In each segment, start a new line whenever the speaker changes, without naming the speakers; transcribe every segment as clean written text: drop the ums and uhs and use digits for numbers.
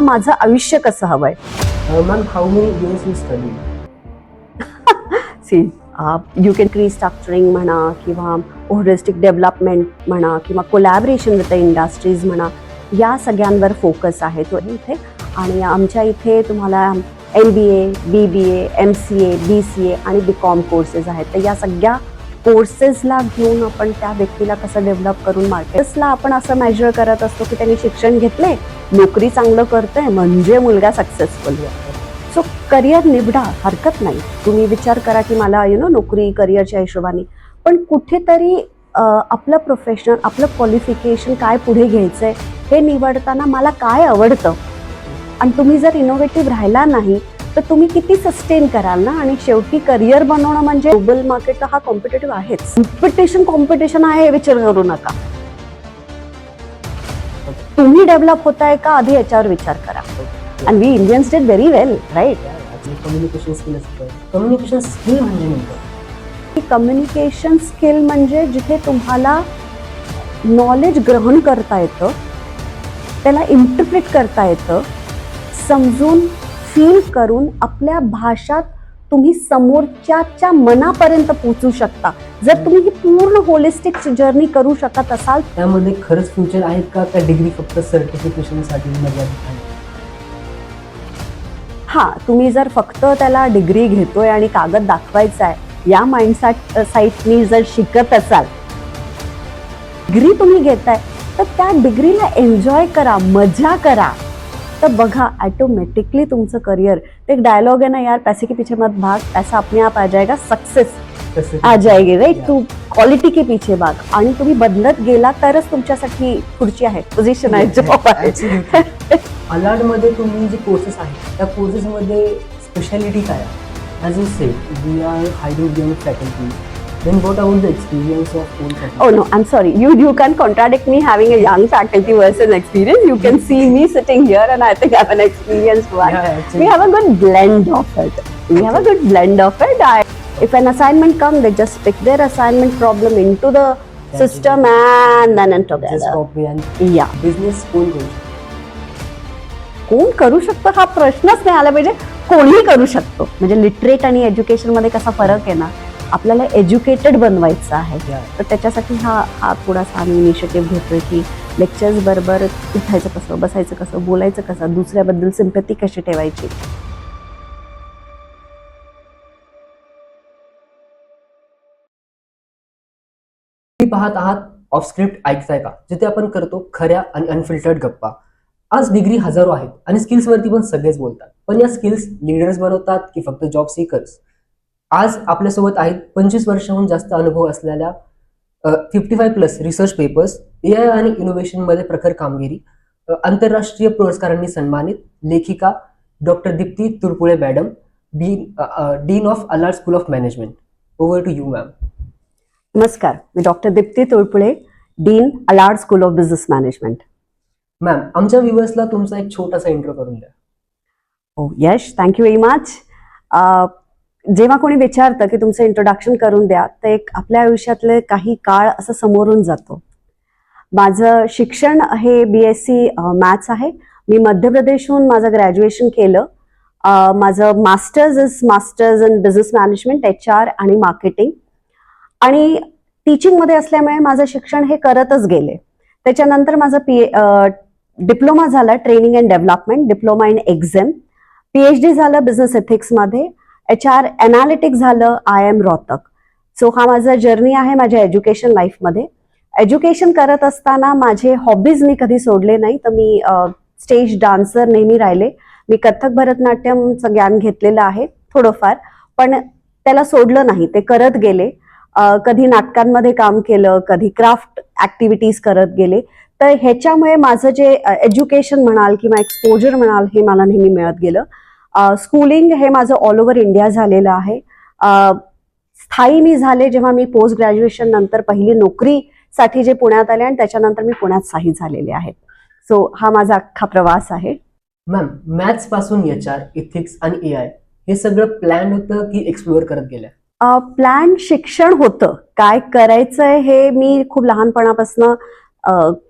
माझं आयुष्य कसं हवंय.
Ma'am, how many years you studied?
See you can restructuring म्हणा किंवा होलिस्टिक डेव्हलपमेंट म्हणा किंवा कोलॅबरेशन विथ द इंडस्ट्रीज म्हणा, या सगळ्यांवर फोकस आहे तो इथे. आणि आमच्या इथे तुम्हाला MBA, BBA, MCA, BCA आणि BCom कोर्सेस आहेत. तर या सगळ्या कोर्सेसला घेऊन आपण त्या व्यक्तीला कसं डेव्हलप करून मार्केट्सला आपण असं मेजर करत असतो की त्यांनी शिक्षण घेतले, नोकरी चांगलं करतोय म्हणजे मुलगा सक्सेसफुल आहे. सो करिअर निवडा, हरकत नाही. तुम्ही विचार करा की मला नोकरी करिअरच्या हिशोबाने, पण कुठेतरी आपलं प्रोफेशनल, आपलं क्वालिफिकेशन काय पुढे घ्यायचंय हे निवडताना मला काय आवडतं. आणि तुम्ही जर इनोव्हेटिव्ह राहिला नाही तर तुम्ही किती सस्टेन कराल ना. आणि शेवटी करिअर बनवणं म्हणजे ग्लोबल मार्केटला हा कॉम्पिटेटिव्ह आहेच. कॉम्पिटिशन आहे हे विचार करू नका. तुम्ही डेव्हलप होताय का आधी याच्यावर विचार करा. And we Indians did very well, right?
Communication skill असतं. कम्युनिकेशन स्किल म्हणजे नेमकं
कम्युनिकेशन स्किल म्हणजे जिथे तुम्हाला नॉलेज ग्रहण करता येतं, त्याला इंटरप्रिट करता येतं, समजून फील करून आपल्या भाषात तुम्ही समोरच्याच्या मनापर्यंत पोहोचू शकता. जर तुम्ही ही पूर्ण होलिस्टिक जर्नी करू शकत असाल,
त्यामध्ये खरंच फ्युचर आहेत का डिग्री फक्त सर्टिफिकेशनसाठी मर्यादित आहे?
हा, तुम्ही जर फक्त त्याला डिग्री घेतोय आणि कागद दाखवायचा आहे या साईटनी जर शिकत असाल, डिग्री तुम्ही घेताय तर त्या डिग्रीला एन्जॉय करा, मजा करा. तर बघा ऑटोमॅटिकली तुमचं करिअर, ते एक डायलॉग आहे ना यार, पैसे के पीछे मत भाग, पैसा अपने आप आ जाएगा, सक्सेस आ जाएगी, राईट. तू क्वालिटी के पीछे भाग. आणि तुम्ही बदलत गेला तरच तुमच्यासाठी पुढची आहे पोझिशन आहे, जॉब आहे.
अलार्ड मध्ये तुम्ही जे कोर्सेस आहेत त्या कोर्सेसमध्ये स्पेशालिटी काय आहे? As you said, we are hiring young faculty. Then what about the experience of old faculty?
Oh no, I'm sorry. You can't contradict me having a young faculty versus experience. You can see me sitting here and I think I'm an experienced one.
Yeah,
we have a good blend of it. We have a good blend of it. If an assignment comes, they just pick their assignment problem into the system and then together.
Just copy and
Yeah.
business कोण करू शकतो?
कोण करू शकतो हा प्रश्नच नाही आला पाहिजे. कोणीही करू शकतो. म्हणजे लिटरेट आणि एज्युकेशन मध्ये कसा फरक आहे ना, आपल्याला एज्युकेटेड बनवायचं आहे. तर त्याच्यासाठी हा थोडासा आम्ही इनिशिएटिव्ह घेतोय की लेक्चर्स बरोबर उठायचं कसं, बसायचं कसं, बोलायचं कसं, दुसऱ्याबद्दल सिम्पॅथी कशी ठेवायची.
तुम्ही पाहत आहात ऑफ स्क्रिप्ट ऐकताय का, जिथे आपण करतो खऱ्या आणि अनफिल्टर्ड गप्पा. आज डिग्री हजारो आहेत आणि स्किल्स वरती पण सगळेच बोलतात, पण या स्किल्स लिडर्स बनवतात की फक्त जॉब सीकर्स? आज आपल्यासोबत आहेत 25 वर्षांहून जास्त अनुभव असलेल्या 55+ रिसर्च पेपर्स, AI आणि इनोव्हेशन मध्ये प्रखर कामगिरी, आंतरराष्ट्रीय पुरस्कारांनी सन्मानित लेखिका doctor Deepti Turpule madam, dean of Allard school of management. Over to you ma'am.
नमस्कार, मी doctor Deepti Turpule, dean Allard school of business management.
Ma'am, आमच्या व्ह्युअर्सला तुमचा एक छोटासा इंट्रो करून द्या.
Oh Yash, thank you very much. जेव्हा कोणी विचारतं की तुमचं इंट्रोडक्शन करून द्या, तर एक आपल्या आयुष्यातले काही काळ असं समोरून जातो. माझं शिक्षण हे BSc मॅथ्स आहे. मी मध्य प्रदेशहून माझं ग्रॅज्युएशन केलं. माझं masters in business management, HR आणि मार्केटिंग. आणि टीचिंगमध्ये असल्यामुळे माझं शिक्षण हे करतच गेले. त्याच्यानंतर माझं डिप्लोमा झाला training and development, diploma in exam. PhD झालं बिझनेस एथिक्समध्ये. HR एनालिटिक्स झालं IIM रोहतक. सो हा माझा जर्नी आहे माझ्या एज्युकेशन लाईफमध्ये. एज्युकेशन करत असताना माझे हॉबीज मी कधी सोडले नाही. तर मी स्टेज डान्सर नेहमी राहिले. मी कथ्थक, भरतनाट्यमचं ज्ञान घेतलेलं आहे थोडंफार, पण त्याला सोडलं नाही, ते करत गेले. कधी नाटकांमध्ये काम केलं, कधी क्राफ्ट ऍक्टिव्हिटीज करत गेले. तर ह्याच्यामुळे माझं जे एज्युकेशन म्हणाल किंवा एक्सपोजर म्हणाल हे मला नेहमी मिळत गेलं. स्कूलिंग हे माझं ऑल ओव्हर इंडिया झालेलं आहे. स्थायी मी झाले जेव्हा मी पोस्ट ग्रॅज्युएशन नंतर पहिली नोकरीसाठी जे पुण्यात आले आणि त्याच्यानंतर मी पुण्यात स्थायी झालेले आहे. सो हा माझा अख्खा प्रवास आहे.
मॅम, मॅथ्स पासून HR, इथिक्स आणि AI हे सगळं प्लॅन होतं की एक्सप्लोअर करत गेल्या?
प्लॅन शिक्षण होतं. काय करायचंय हे मी खूप लहानपणापासून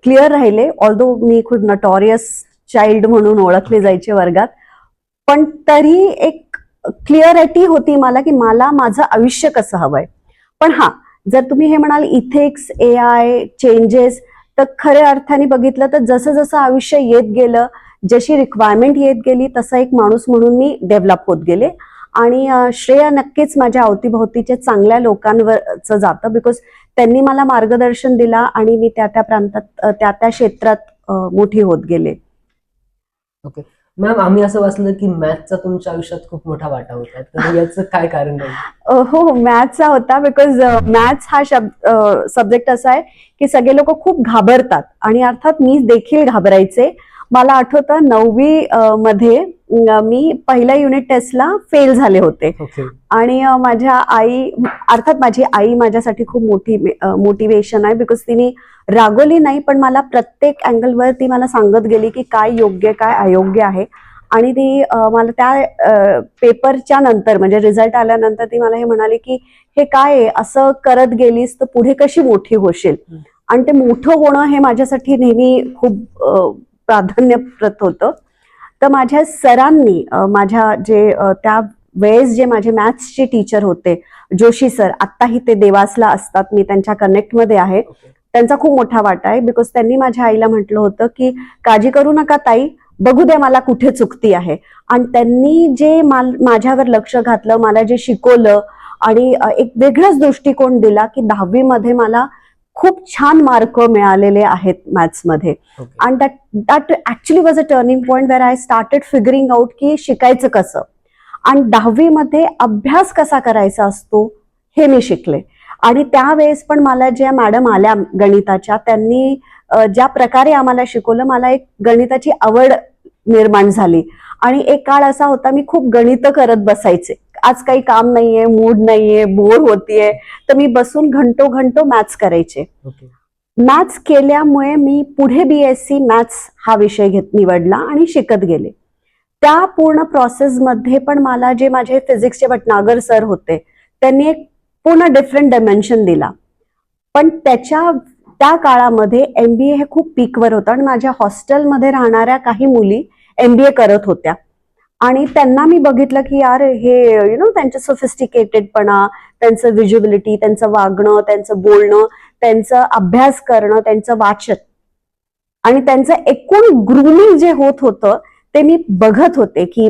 क्लिअर राहिले. ऑल्दो मी खूप नटोरियस चाइल्ड म्हणून ओळखले जायचे वर्गात, पण तरी एक क्लिअरिटी होती मला की मला माझं आयुष्य कसं हवंय. पण हा, जर तुम्ही हे म्हणाल इथिक्स, AI, चेंजेस, तर खऱ्या अर्थाने बघितलं तर जसं जसं आयुष्य येत गेलं, जशी रिक्वायरमेंट येत गेली, तसा एक माणूस म्हणून मी डेव्हलप होत गेले. आणि श्रेय नक्कीच माझ्या अवतीभोवतीच्या चांगल्या लोकांवरचं जातं, बिकॉज त्यांनी मला मार्गदर्शन दिला आणि मी त्या त्या प्रांतात त्या त्या क्षेत्रात मोठी होत गेले.
ओके मॅम, आम्ही असं वाचलं की मॅथचा तुमच्या आयुष्यात खूप मोठा वाटा होता, तर याचं काय कारण राहील?
हो, मॅथ्सचा होता, बिकॉज मॅथ्स हा सब्जेक्ट असा आहे की सगळे लोक खूप घाबरतात आणि अर्थात मी देखील घाबरायचे. मला आठवतं 9वी मध्ये मी पहिल्या युनिट टेस्टला फेल झाले होते.
ओके.
आणि अर्थात माझी आई माझ्यासाठी खूप मोठी मोटिवेशन आहे, बिकॉज तिने रागवली नाही, पण मला प्रत्येक अँगलवर ती मला सांगत गेली की काय योग्य काय अयोग्य आहे. आणि ती मला त्या पेपरच्या नंतर म्हणजे रिझल्ट आल्यानंतर ती मला हे म्हणाली की हे काय आहे, असं करत गेलीस तर पुढे कशी मोठी होशील. आणि ते मोठं होणं हे माझ्यासाठी नेहमी खूप प्राधान्यप्रत होतं. तर माझ्या सरांनी माझ्या जे त्या वेळेस जे माझे मॅथ्सचे टीचर होते, जोशी सर, आत्ताही ते देवासला असतात, मी त्यांच्या कनेक्टमध्ये आहे. त्यांचा खूप मोठा वाटा आहे, बिकॉज त्यांनी माझ्या आईला म्हटलं होतं की काळजी करू नका ताई, बघू द्या मला कुठे चुकती आहे. आणि त्यांनी जे माझ्यावर लक्ष घातलं, मला जे शिकवलं आणि एक वेगळाच दृष्टिकोन दिला की 10वी मध्ये मला खूप छान मार्क मिळालेले आहेत मॅथ्समध्ये. आणि that actually was a turning point where I started figuring out की शिकायचं कसं आणि 10वी मध्ये अभ्यास कसा करायचा असतो हे मी शिकले. आणि त्यावेळेस पण मला ज्या मॅडम आल्या गणिताच्या, त्यांनी ज्या प्रकारे आम्हाला शिकवलं, मला एक गणिताची आवड निर्माण झाली. आणि एक काळ असा होता मी खूप गणित करत बसायचे, आज काही काम नाहीये, मूड नाहीये, बोर होतीये, तर मी बसून घंटो मॅथ्स करायचे. मॅथ्स केल्यामुळे मी पुढे BSc मॅथ्स हा विषय निवडला आणि शिकत गेले. त्या पूर्ण प्रोसेसमध्ये पण मला जे माझे फिजिक्सचे भटनागर सर होते, त्यांनी एक पूर्ण डिफरंट डायमेन्शन दिला. पण त्या काळामध्ये MBA हे खूप पीकवर होतं आणि माझ्या हॉस्टेलमध्ये राहणाऱ्या काही मुली MBA करत होत्या. आणि त्यांना मी बघितलं की यार हे त्यांचं सोफिस्टिकेटेडपणा, त्यांचं व्हिज्युबिलिटी, त्यांचं वागणं, त्यांचं बोलणं, त्यांचं अभ्यास करणं, त्यांचं वाचन आणि त्यांचं एकूण ग्रूमिंग जे होत होतं ते मी बघत होते की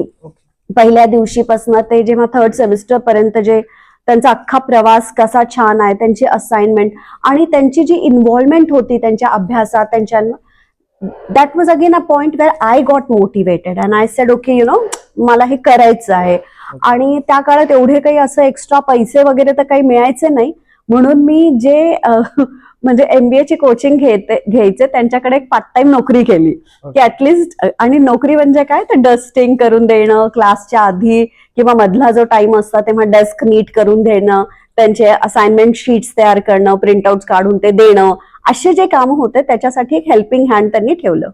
पहिल्या दिवशीपासून ते जेव्हा 3rd सेमिस्टर पर्यंत जे त्यांचा अख्खा प्रवास कसा छान आहे, त्यांची असाइनमेंट आणि त्यांची जी इन्व्हॉल्वमेंट होती त्यांच्या अभ्यासात, त्यांच्या that was again a point wear I got motivated and I said okay मला हे करायचं आहे. आणि त्या काळात एवढे काही असं एक्स्ट्रा पैसे वगैरे तर काही मिळायचे नाही, म्हणून मी जे म्हणजे MBA ची कोचिंग घ्यायचे त्यांच्याकडे एक पार्ट टाइम नोकरी केली की ऍटलिस्ट. आणि नोकरी म्हणजे काय, तर डस्टिंग करून देणं क्लासच्या आधी किंवा मधला जो टाइम असतो तेव्हा डेस्क नीट करून देणं, त्यांचे असाइनमेंट शीट्स तयार करणं, प्रिंटआउट काढून ते देणं, असे जे काम होते त्याच्यासाठी एक हेल्पिंग हँड त्यांनी ठेवलं.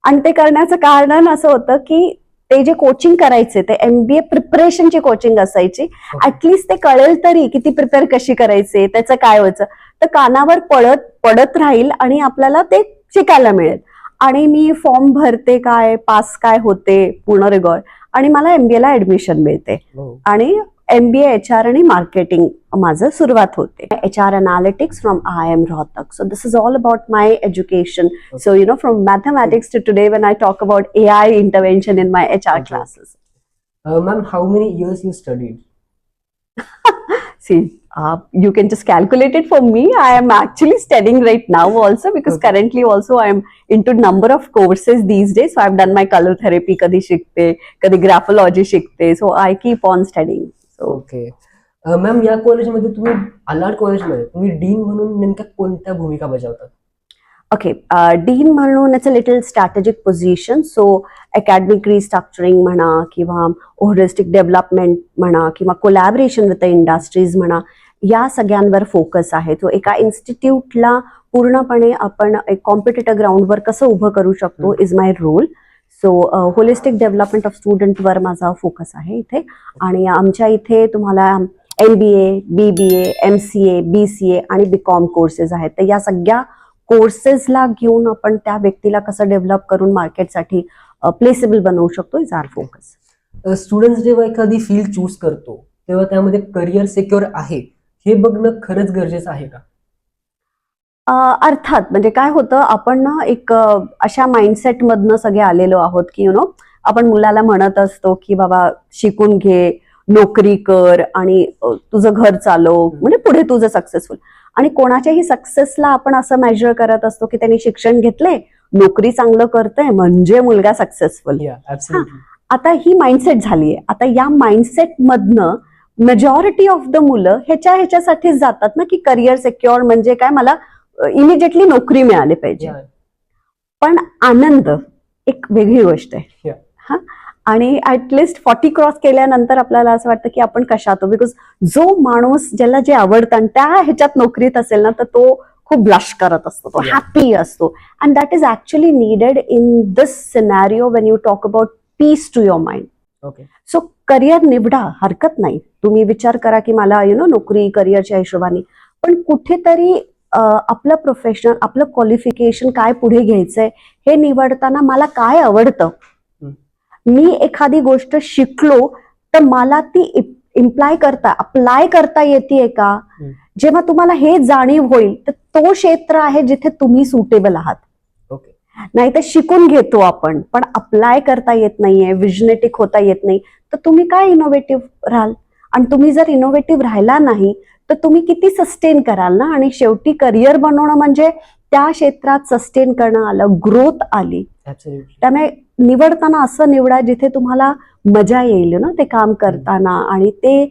आणि ते करण्याचं कारण असं होतं की ते जे कोचिंग करायचे ते MBA प्रिपरेशनची कोचिंग असायची, ऍटलिस्ट ते कळेल तरी की ती प्रिपेअर कशी करायचे, त्याचं काय व्हायचं, तर कानावर पडत राहील आणि आपल्याला ते शिकायला मिळेल. आणि मी फॉर्म भरते, काय पास काय होते, पूर्ण रेकॉर्ड, आणि मला MBA ला ऍडमिशन मिळते. आणि MBA HR आणि मार्केटिंग माझं सुरुवात होते. HR analytics from IIM Rohtak. So this is all about my education. So from mathematics to today when I talk about AI intervention in my HR classes.
Ma'am, how many years you studied?
See, you can just calculate it for me. I am actually studying right now also because currently also I am into number of courses these days. So I have done my color therapy, kadi शिकते, kadi graphology शिकते. So I keep on studying.
Okay ma'am, या कॉलेजमध्ये तुम्ही अलार्ड कॉलेजमध्ये तुम्ही dean म्हणून नेमक्या कोणत्या भूमिका बजावतात?
ओके, डीन म्हणून it's a little strategic position. So academic restructuring म्हणा किंवा होलिस्टिक डेव्हलपमेंट म्हणा किंवा कोलॅबरेशन विथ द इंडस्ट्रीज म्हणा, या सगळ्यांवर फोकस आहे. तो एका इन्स्टिट्यूटला पूर्णपणे आपण एक कॉम्पिटिटिव्ह ग्राउंडवर कसं उभं करू शकतो is my role. So holistic development of स्टुडंटवर माझा फोकस आहे इथे. आणि आमच्या इथे तुम्हाला MBA, BBA, MCA, BCA आणि BCom कोर्सेस आहेत. तर या सगळ्या कोर्सेसला घेऊन आपण त्या व्यक्तीला कसं डेव्हलप करून मार्केटसाठी प्लेसेबल बनवू शकतो, इज आर फोकस.
स्टुडंट जेव्हा एखादी फील्ड चूज करतो तेव्हा त्यामध्ये करिअर सिक्युअर आहे हे बघणं खरंच गरजेचं आहे का?
अर्थात, म्हणजे काय होतं, आपण ना एक अशा माइंडसेट मधनं सगळे आलेलो आहोत की आपण मुलाला म्हणत असतो की बाबा शिकून घे, नोकरी कर आणि तुझं घर चालव, म्हणजे पुढे तुझं सक्सेसफुल. आणि कोणाच्याही सक्सेसला आपण असं मेजर करत असतो की त्यांनी शिक्षण घेतले, नोकरी चांगलं करतंय म्हणजे मुलगा सक्सेसफुल. आता ही माइंडसेट झालीये. आता या माइंडसेट मधनं मेजॉरिटी ऑफ द मुलं ह्याच्यासाठीच जातात ना, की करिअर सिक्युअर म्हणजे काय, मला इमिजिएटली नोकरी मिळाली पाहिजे. पण आनंद एक वेगळी गोष्ट आहे. हा, आणि ऍटलिस्ट 40 क्रॉस केल्यानंतर आपल्याला असं वाटतं की आपण कशात, बिकॉज जो माणूस ज्याला जे आवडतं आणि त्या ह्याच्यात नोकरीत असेल ना, तर तो खूप ब्लश करत असतो, तो हॅपी असतो. And that is actually needed in this scenario when you talk about peace to your mind.
Okay.
So career निवडा, हरकत नाही. तुम्ही विचार करा की मला नोकरी करिअरच्या हिशोबाने, पण कुठेतरी आपलं प्रोफेशनल, आपलं क्वालिफिकेशन काय पुढे घ्यायचंय हे निवडताना मला काय आवडतं, मी एखादी गोष्ट शिकलो तर मला ती अप्लाय करता येते का, जेव्हा तुम्हाला हे जाणीव होईल तर तो क्षेत्र आहे जिथे तुम्ही सुटेबल आहात.
ओके.
नाही तर शिकून घेतो आपण पण अप्लाय करता येत नाहीये, विजनेटिक होता येत नाही, तर तुम्ही काय इनोव्हेटिव्ह राहाल. आणि तुम्ही जर इनोव्हेटिव्ह राहिला नाही तर तुम्ही किती सस्टेन कराल ना. आणि शेवटी करिअर बनवणं म्हणजे त्या क्षेत्रात सस्टेन करणं आलं, ग्रोथ आली. त्यामुळे निवडताना असं निवडा जिथे तुम्हाला मजा येईल ना ते काम करताना. आणि ते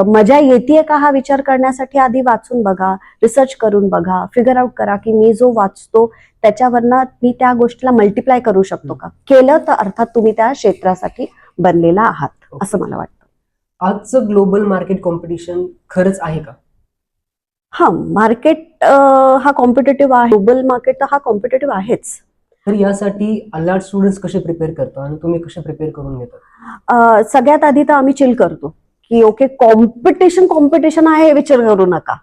मजा येते का हा विचार करण्यासाठी आधी वाचून बघा, रिसर्च करून बघा, फिगर आउट करा की मी जो वाचतो त्याच्यावरनं मी त्या गोष्टीला मल्टिप्लाय करू शकतो का. केलं तर अर्थात तुम्ही त्या क्षेत्रासाठी बनलेला आहात, असं मला वाटतं.
आजचं ग्लोबल मार्केट कॉम्पिटिशन खरंच आहे का?
हा, मार्केट हा कॉम्पिटेटिव्ह आहे, ग्लोबल मार्केट तर हा कॉम्पिटेटिव्ह आहेच.
तर यासाठी अलर्ट स्टुडंट्स कसे प्रिपेअर करतात आणि तुम्ही कसे प्रिपेअर करून घेता?
सगळ्यात आधी तर आम्ही चिल करतो की ओके, कॉम्पिटिशन आहे हे विचार करू नका.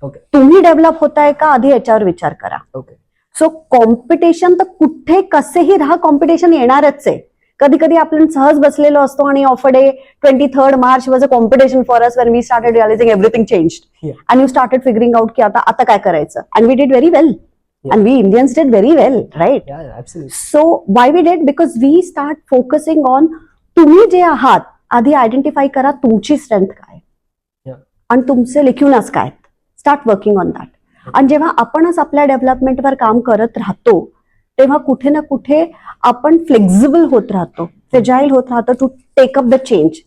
ओके.
तुम्ही डेव्हलप होताय का आधी याच्यावर विचार करा.
ओके.
सो कॉम्पिटिशन तर कुठे कसेही राहा, कॉम्पिटिशन येणारच आहे. कधी कधी आपण सहज बसलेलो असतो आणि of a day 23rd March was a competition for us when we started realising everything changed and you started figuring out की आता काय करायचं. And we did very well. And we Indians did very well, right?
Yeah, absolutely.
So why we did? Because we start focusing on तुम्ही जे आहात आधी identify करा तुमची स्ट्रेंथ काय आणि तुमचे लिक्युनस काय. Start working on that. आणि जेव्हा आपणच आपल्या डेव्हलपमेंटवर काम करत राहतो तेव्हा कुठे ना कुठे आपण फ्लेक्झिबल होत राहतो, फ्रेजाईल होत राहतो to take up the change.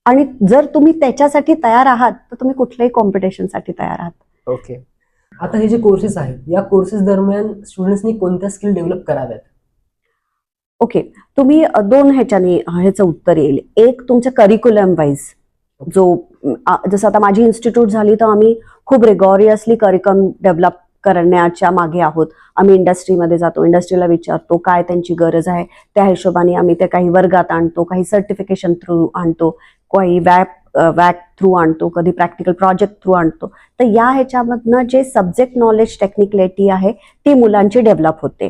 आणि जर तुम्ही त्याच्यासाठी तयार आहात तर तुम्ही कुठल्याही कॉम्पिटिशनसाठी तयार आहात.
ओके. आता हे जे कोर्सेस आहेत या कोर्सेस दरम्यान स्टुडंट्सनी कोणत्या स्किल डेव्हलप कराव्यात?
ओके, तुम्ही दोन ह्याचं उत्तर येईल. एक तुमच्या करिक्युलम वाईज, जसं आता माझी इन्स्टिट्यूट झाली तर आम्ही खूप रिगॉरियसली करिक्युलम डेव्हलप करण्याच्या मागे आहोत. आम्ही इंडस्ट्रीमध्ये जातो, इंडस्ट्रीला विचारतो काय त्यांची गरज आहे, त्या हिशोबाने आम्ही ते काही वर्गात आणतो, काही सर्टिफिकेशन थ्रू आणतो, काही वॅक थ्रू आणतो, कधी प्रॅक्टिकल प्रोजेक्ट थ्रू आणतो. तर या ह्याच्यामधनं जे सब्जेक्ट नॉलेज टेक्निकलिटी आहे ती मुलांची डेव्हलप होते.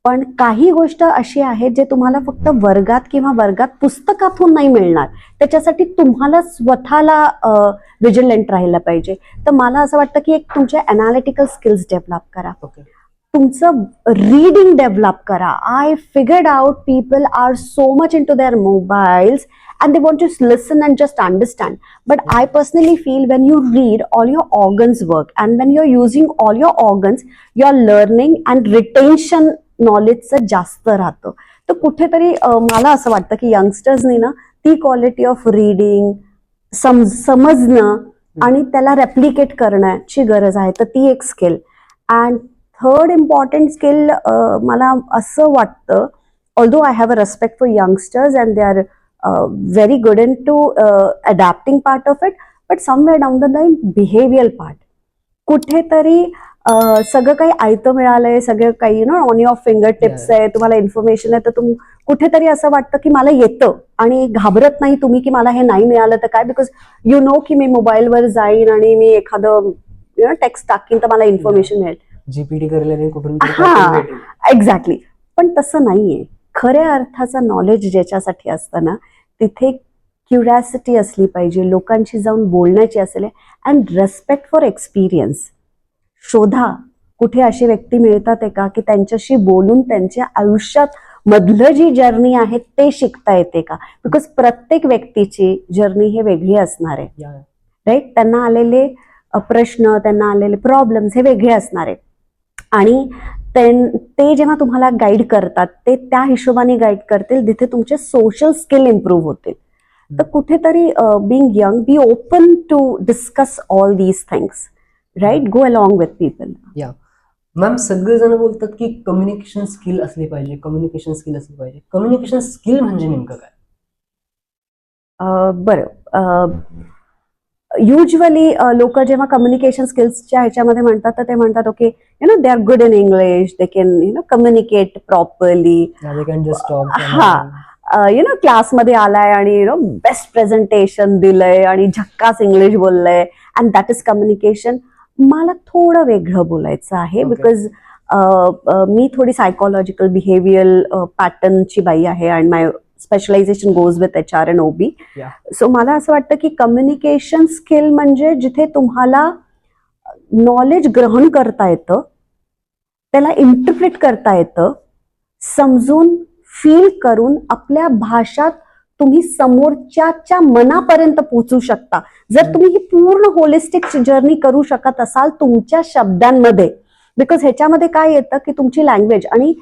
पण काही गोष्ट अशी आहे जे तुम्हाला फक्त वर्गात पुस्तकातून नाही मिळणार, त्याच्यासाठी तुम्हाला स्वतःला विजिलंट राहायला पाहिजे. तर मला असं वाटतं की एक तुमचे अनालिटिकल स्किल्स डेव्हलप करा, तुमचं रीडिंग डेव्हलप करा. I figured out people are so much into their mobiles and they want to listen and just understand. But I personally feel when you read, all your organs work, and when you're using all your organs, you're learning and retention knowledge जास्त राहतं. तर कुठेतरी मला असं वाटतं की यंगस्टर्सनी ना ती क्वालिटी ऑफ रीडिंग समजणं आणि त्याला रेप्लिकेट करण्याची गरज आहे. तर ती एक skill. And third important skill मला असं वाटतं, although I have a respect for youngsters and they are very good into adapting part of it, but somewhere down the line behavioral part कुठेतरी सगळं काही आयतं मिळालंय, सगळं काही ऑन युअर फिंगर टिप्स आहे, तुम्हाला इन्फॉर्मेशन आहे, तर कुठेतरी असं वाटतं की मला येतं आणि घाबरत नाही तुम्ही की मला हे नाही मिळालं तर काय, बिकॉज यू नो की मी मोबाईलवर जाईन आणि मी एखादं टेक्स्ट टाकीन तर मला इन्फॉर्मेशन मिळेल,
जीपीटी करेल कुठून.
हा एक्झॅक्टली. पण तसं नाहीये. खऱ्या अर्थाचं नॉलेज ज्याच्यासाठी असतं ना, तिथे क्युरियासिटी असली पाहिजे, लोकांशी जाऊन बोलण्याची असेल, अँड रेस्पेक्ट फॉर एक्सपिरियन्स. शोधा कुठे अशी व्यक्ती मिळतात आहे का की त्यांच्याशी बोलून त्यांच्या आयुष्यात मधलं जी जर्नी आहे ते शिकता येते का. बिकॉज प्रत्येक व्यक्तीची जर्नी हे वेगळी असणार आहे,
या
राईट. त्यांना आलेले प्रश्न, त्यांना आलेले प्रॉब्लेम्स हे वेगळे असणार आहे. आणि ते जेव्हा तुम्हाला गाईड करतात ते त्या हिशोबाने गाईड करतील जिथे तुमचे सोशल स्किल इम्प्रूव्ह होतील. तर कुठेतरी being young, be open to discuss all these things, right. Go along with people.
Yeah ma'am, सगळेजण बोलतात की कम्युनिकेशन स्किल असली पाहिजे, कम्युनिकेशन स्किल असली पाहिजे. कम्युनिकेशन स्किल म्हणजे नेमकं काय?
बरं, युजली लोक जेव्हा कम्युनिकेशन स्किल्सच्या ह्याच्यामध्ये म्हणतात तर ते म्हणतात okay they are good in English, they can communicate properly.
They can just talk.
हा, क्लासमध्ये आलाय आणि बेस्ट प्रेझेंटेशन दिलंय आणि झक्कास इंग्लिश बोललंय अँड दॅट इज कम्युनिकेशन. मला थोडं वेगळं बोलायचं आहे
Okay.
बिकॉज मी थोडी सायकोलॉजिकल बिहेवियल पॅटर्नची बाई आहे and my specialisation goes with HR and OB.
Yeah.
So मला असं वाटतं की कम्युनिकेशन स्किल म्हणजे जिथे तुम्हाला नॉलेज ग्रहण करता येतं, त्याला इंटरप्रिट करता येतं, समजून फील करून आपल्या भाषात तुम्ही समोरच्याच्या मनापर्यंत पोहोचू शकता. जर तुम्ही ही पूर्ण होलिस्टिक जर्नी करू शकत असाल तुमच्या शब्दांमध्ये, बिकॉज ह्याच्यामध्ये काय येतं की तुमची लँग्वेज आणि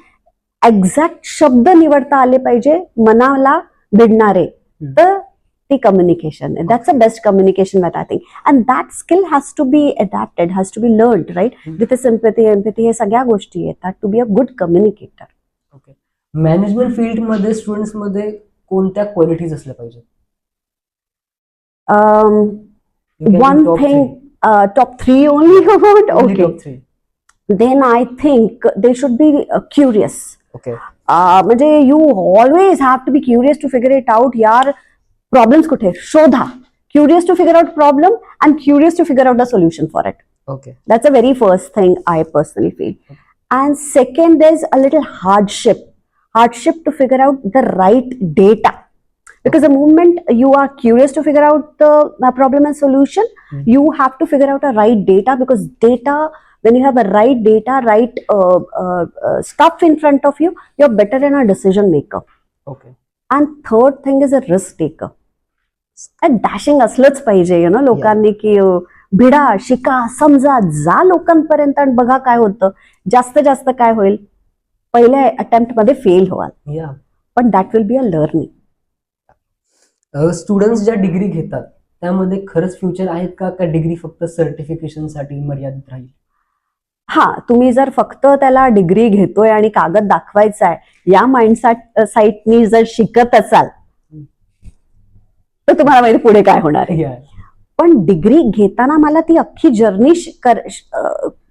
एक्झॅक्ट शब्द निवडता आले पाहिजे मनाला भिडणारे, तर ती कम्युनिकेशन आहे. That's a best communication that I think. And that skill has to be adapted, has to be learned, right. जिथे सिम्पॅथी, एम्पॅथी हे सगळ्या गोष्टी येतात to be a good communicator.
Okay. Management फील्डमध्ये स्टुडंट्स मध्ये कोणत्या क्वालिटीज असल्या पाहिजे?
One thing, top 3 only about, okay.
Top 3.
Then I think they should be curious.
Okay.
म्हणजे you always have to be curious to figure it out. यार problems कुठे शोधा. Curious to figure out problem and curious to figure out the solution for it.
Okay.
That's a very first thing I personally feel. And second, there's a little hardship to figure out the right data. Because the moment you are curious to figure out the problem and solution, you have to figure out a right data, because data, when you have a right data, right stuff in front of you, you're better than a decision maker.
Okay.
And third thing is a risk taker. And dashing असलंच पाहिजे, लोकांनी की भिडा, शिका, समजा, जा लोकांपर्यंत आणि बघा काय होतं. जास्त काय होईल, पहिल्या अटेम्प्ट मध्ये फेल व्हाल,
या
पण that will be a learning.
Students ज्या डिग्री घेतात त्यामध्ये खरंच फ्युचर आहेत का डिग्री फक्त सर्टिफिकेशन साठी मर्यादित राहील?
हा, तुम्ही जर फक्त त्याला डिग्री घेतोय आणि कागद दाखवायचा आहे या साईटनी जर शिकत असाल तर तुम्हाला माहिती पुढे काय होणार आहे. पण डिग्री घेताना मला ती अख्खी जर्नी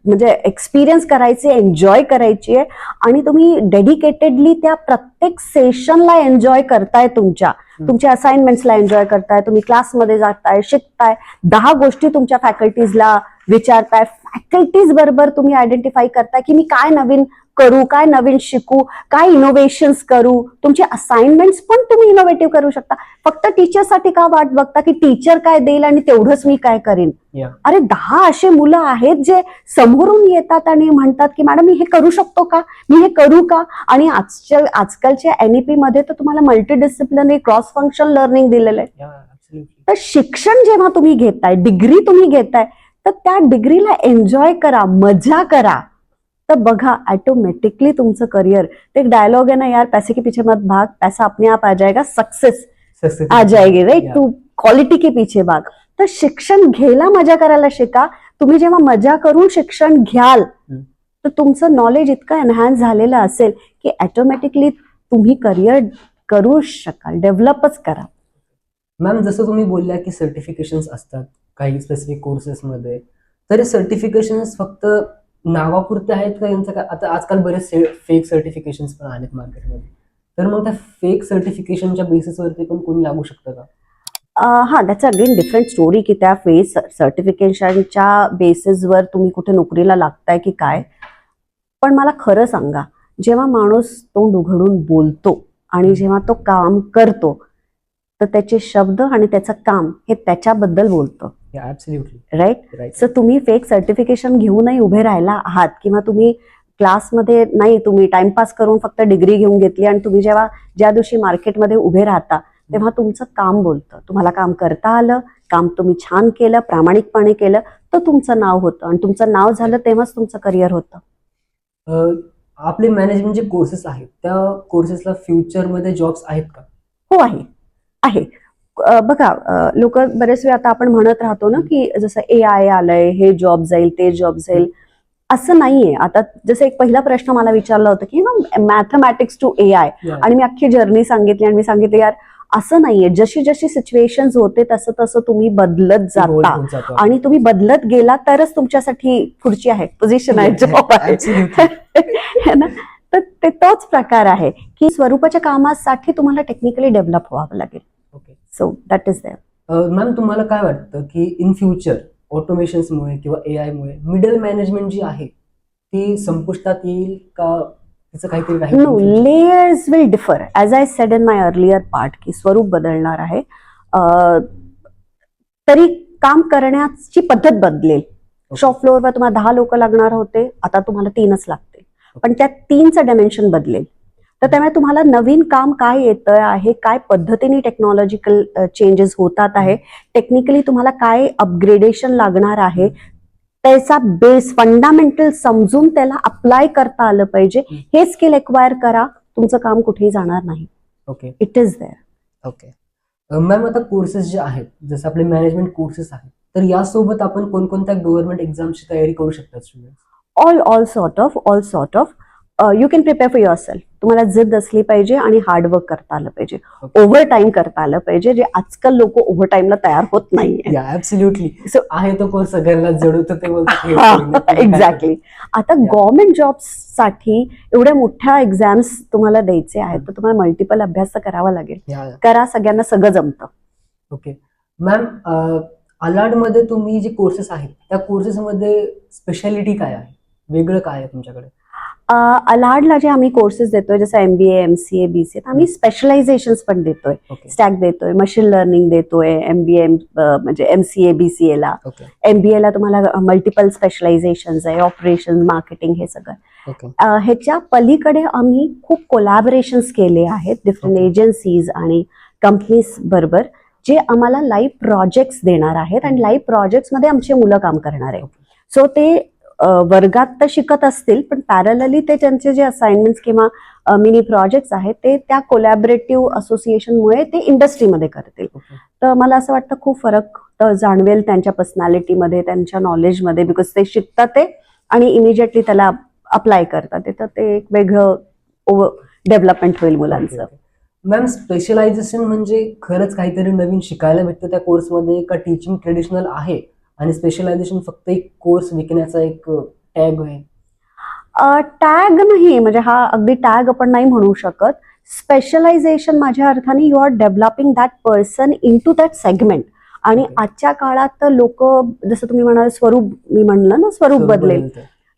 म्हणजे एक्सपिरियन्स करायची, एन्जॉय करायची आहे आणि तुम्ही डेडिकेटेडली त्या प्रत्येक सेशनला एन्जॉय करताय, तुमच्या असाइनमेंट्सला एन्जॉय करताय, तुम्ही क्लासमध्ये जाताय, शिकताय, 10 गोष्टी तुमच्या फॅकल्टीजला विचारताय, फॅकल्टीज बरोबर तुम्ही आयडेंटिफाय करताय की मी काय नवीन करू, काय नवीन शिकू, काय इनोव्हेशन्स करू. तुमचे असाइनमेंट्स पण तुम्ही इनोव्हेटिव्ह करू शकता. फक्त टीचरसाठी का वाट बघता की टीचर काय देईल आणि तेवढंच मी काय करीन? अरे 10 असे मुलं आहेत जे समोरून येतात आणि म्हणतात की मॅडम मी हे करू शकतो का, मी हे करू का. आणि आजकालच्या NEP मध्ये तर तुम्हाला मल्टीडिसिप्लिनरी क्रॉस फंक्शन लर्निंग दिलेलं आहे. तर शिक्षण जेव्हा तुम्ही घेताय, डिग्री तुम्ही घेताय, तर त्या डिग्रीला एन्जॉय करा, मजा करा. तर बघा ऑटोमॅटिकली तुमचं करिअर, ते एक डायलॉग आहे ना यार, पैसे के पीछे मत भाग, पैसा अपने आप आ जाएगा, सक्सेस आ जाएगी, राईट. तू क्वालिटी के पीछे भाग. तर शिक्षण घ्यायला, मजा करायला शिका. तुम्ही जेव्हा मजा करून शिक्षण घ्याल तर तुमचं नॉलेज इतकं एनहान्स झालेलं असेल की ऑटोमॅटिकली तुम्ही करिअर करू शकाल, डेव्हलपच करा.
मॅम, जसं तुम्ही बोलल्या की सर्टिफिकेशन्स असतात काही स्पेसिफिक कोर्सेसमध्ये, तर हे सर्टिफिकेशन्स फक्त नावापुरते आहेत का यांचं काय? आता आजकाल बरेच फेक सर्टिफिकेशन्स पण आहेत मार्केटमध्ये, तर मग त्या फेक सर्टिफिकेशनच्या बेसिसवरती पण कोणी लागू शकतं का?
हा, दॅट्स अगेन डिफरंट स्टोरी की त्या फेक सर्टिफिकेशनच्या बेसिसवर तुम्ही कुठे नोकरीला लागताय की काय. पण मला खरं सांगा, जेव्हा माणूस तोंड उघडून बोलतो आणि जेव्हा तो काम करतो तर त्याचे शब्द आणि त्याचं काम हे त्याच्याबद्दल बोलतं.
Absolutely
right.
राईट.
सो तुम्ही फेक सर्टिफिकेशन घेऊनही उभे राहिला आहात किंवा तुम्ही क्लासमध्ये नाही, तुम्ही टाइमपास करून फक्त डिग्री घेऊन घेतली आणि तुम्ही जेव्हा ज्या दिवशी मार्केटमध्ये उभे राहता तेव्हा तुमचं काम बोलतं. तुम्हाला काम करता आलं, काम तुम्ही छान केलं, प्रामाणिकपणे केलं, तर तुमचं नाव होतं आणि तुमचं नाव झालं तेव्हाच तुमचं करिअर होतं.
आपले मॅनेजमेंट जे कोर्सेस आहेत त्या कोर्सेसला फ्युचरमध्ये जॉब्स आहेत का?
हो आहे, आहे. बघा, लोक बरेच वेळा आता आपण म्हणत राहतो ना की जसं AI आलंय, हे जॉब जाईल, ते जॉब जाईल. असं नाहीये. आता जसं एक पहिला प्रश्न मला विचारला होता की मॅथमॅटिक्स टू AI, आणि मी अख्खी जर्नी सांगितली आणि मी सांगितलं यार असं नाहीये. जशी जशी सिच्युएशन होते तसं तसं तुम्ही बदलत जाता आणि तुम्ही बदलत गेला तरच तुमच्यासाठी पुढची आहे पोझिशन आहे, जॉब आहे. है ना? तर ते तोच प्रकार आहे की स्वरूपाच्या कामासाठी तुम्हाला टेक्निकली डेव्हलप व्हावं लागेल.
Okay.
So that is there.
Ma'am, तुम्हाला काय वाटतं की इन फ्युचर ऑटोमेशन्समुळे किंवा AI मुळे मिडल मॅनेजमेंट जी आहे ती संपुष्टात येईल का? तिचं काहीतरी राहील?
No, layers will differ. As I said in my earlier part की स्वरूप बदलणार आहे, तरी काम करण्याची पद्धत बदलेल. शॉप फ्लोअरवर तुम्हाला 10 लोक लागणार होते, आता तुम्हाला 3च लागतील, पण त्या 3चं डायमेन्शन बदलेल. तर त्यामुळे तुम्हाला नवीन काम काय येतं आहे, काय पद्धतीने टेक्नॉलॉजिकल चेंजेस होतात आहे, टेक्निकली तुम्हाला काय अपग्रेडेशन लागणार आहे, त्याचा बेस फंडामेंटल समजून त्याला अप्लाय करता आलं पाहिजे. हे स्किल एक्वायर करा, तुमचं काम कुठेही जाणार नाही.
Okay.
It is there.
Okay. Ma'am, आता कोर्सेस जे आहेत जसं आपले मॅनेजमेंट कोर्सेस आहेत तर यासोबत आपण कोणकोणत्या गव्हर्नमेंट एक्झामची तयारी करू शकतात student?
All sort of you can prepare for your self. तुम्हाला जिद्द असली पाहिजे आणि हार्डवर्क करता आलं पाहिजे, ओव्हर टाइम करता आलं पाहिजे, जे आजकाल लोक ओव्हर टाइमला तयार होत नाहीये.
ऍब्सोल्युटली.
So-
आहे तो कोर्स सगळ्यांना जडवतो ते बोलतात.
एक्झॅक्टली. आता
Yeah.
गव्हर्नमेंट जॉब्स साठी एवढ्या मोठ्या एक्झाम्स तुम्हाला द्यायचे आहेत तर तुम्हाला मल्टिपल अभ्यास तर करावा लागेल. करा, सगळ्यांना सगळं जमतं.
ओके. मॅम, अलाडमध्ये तुम्ही जे कोर्सेस आहेत त्या कोर्सेसमध्ये स्पेशालिटी काय आहे, वेगळं काय आहे तुमच्याकडे?
अलाडला जे आम्ही कोर्सेस देतोय जसं MBA, MCA, BCA, आम्ही स्पेशलायझेशन पण देतोय.
ओके.
स्टॅक देतोय, मशीन लर्निंग देतोय, MBA म्हणजे MCA, BCA ला.
ओके.
MBA ला तुम्हाला मल्टिपल स्पेशलायझेशन आहे, ऑपरेशन, मार्केटिंग, हे सगळं.
ओके.
ह्याच्या पलीकडे आम्ही खूप कोलॅबोरेशन्स केले आहेत डिफरंट
Okay.
एजन्सीज आणि कंपनीज बरोबर, जे आम्हाला लाईव्ह प्रोजेक्ट्स देणार आहेत आणि लाईव्ह प्रोजेक्ट्समध्ये आमची मुलं काम करणार आहे. सो ते वर्गात तर शिकत असतील, पण पॅरलली ते त्यांचे जे असाइनमेंट्स किंवा मिनी प्रोजेक्ट्स आहेत ते त्या कोलॅबरेटिव्ह असोसिएशनमुळे ते इंडस्ट्रीमध्ये करतील.
ओके.
तर मला असं वाटतं खूप फरक जाणवेल त्यांच्या पर्सनॅलिटीमध्ये, त्यांच्या नॉलेजमध्ये, बिकॉज ते शिकतात ते आणि इमिजिएटली त्याला अप्लाय करतात. तर ते एक वेगळं डेव्हलपमेंट होईल मुलांचं.
मॅम, स्पेशलायझेशन म्हणजे खरंच काहीतरी नवीन शिकायला भेटतं त्या कोर्समध्ये का टीचिंग ट्रेडिशनल आहे आणि स्पेशलायझेशन फक्त एक कोर्स विकण्याचा एक टॅग आहे?
टॅग नाही, म्हणजे हा अगदी टॅग आपण नाही म्हणू शकत. स्पेशलायझेशन माझ्या अर्थाने you are developing that person into that segment. आणि आजच्या काळात लोक, जसं तुम्ही म्हणाल स्वरूप, मी म्हणलं ना स्वरूप बदलेल,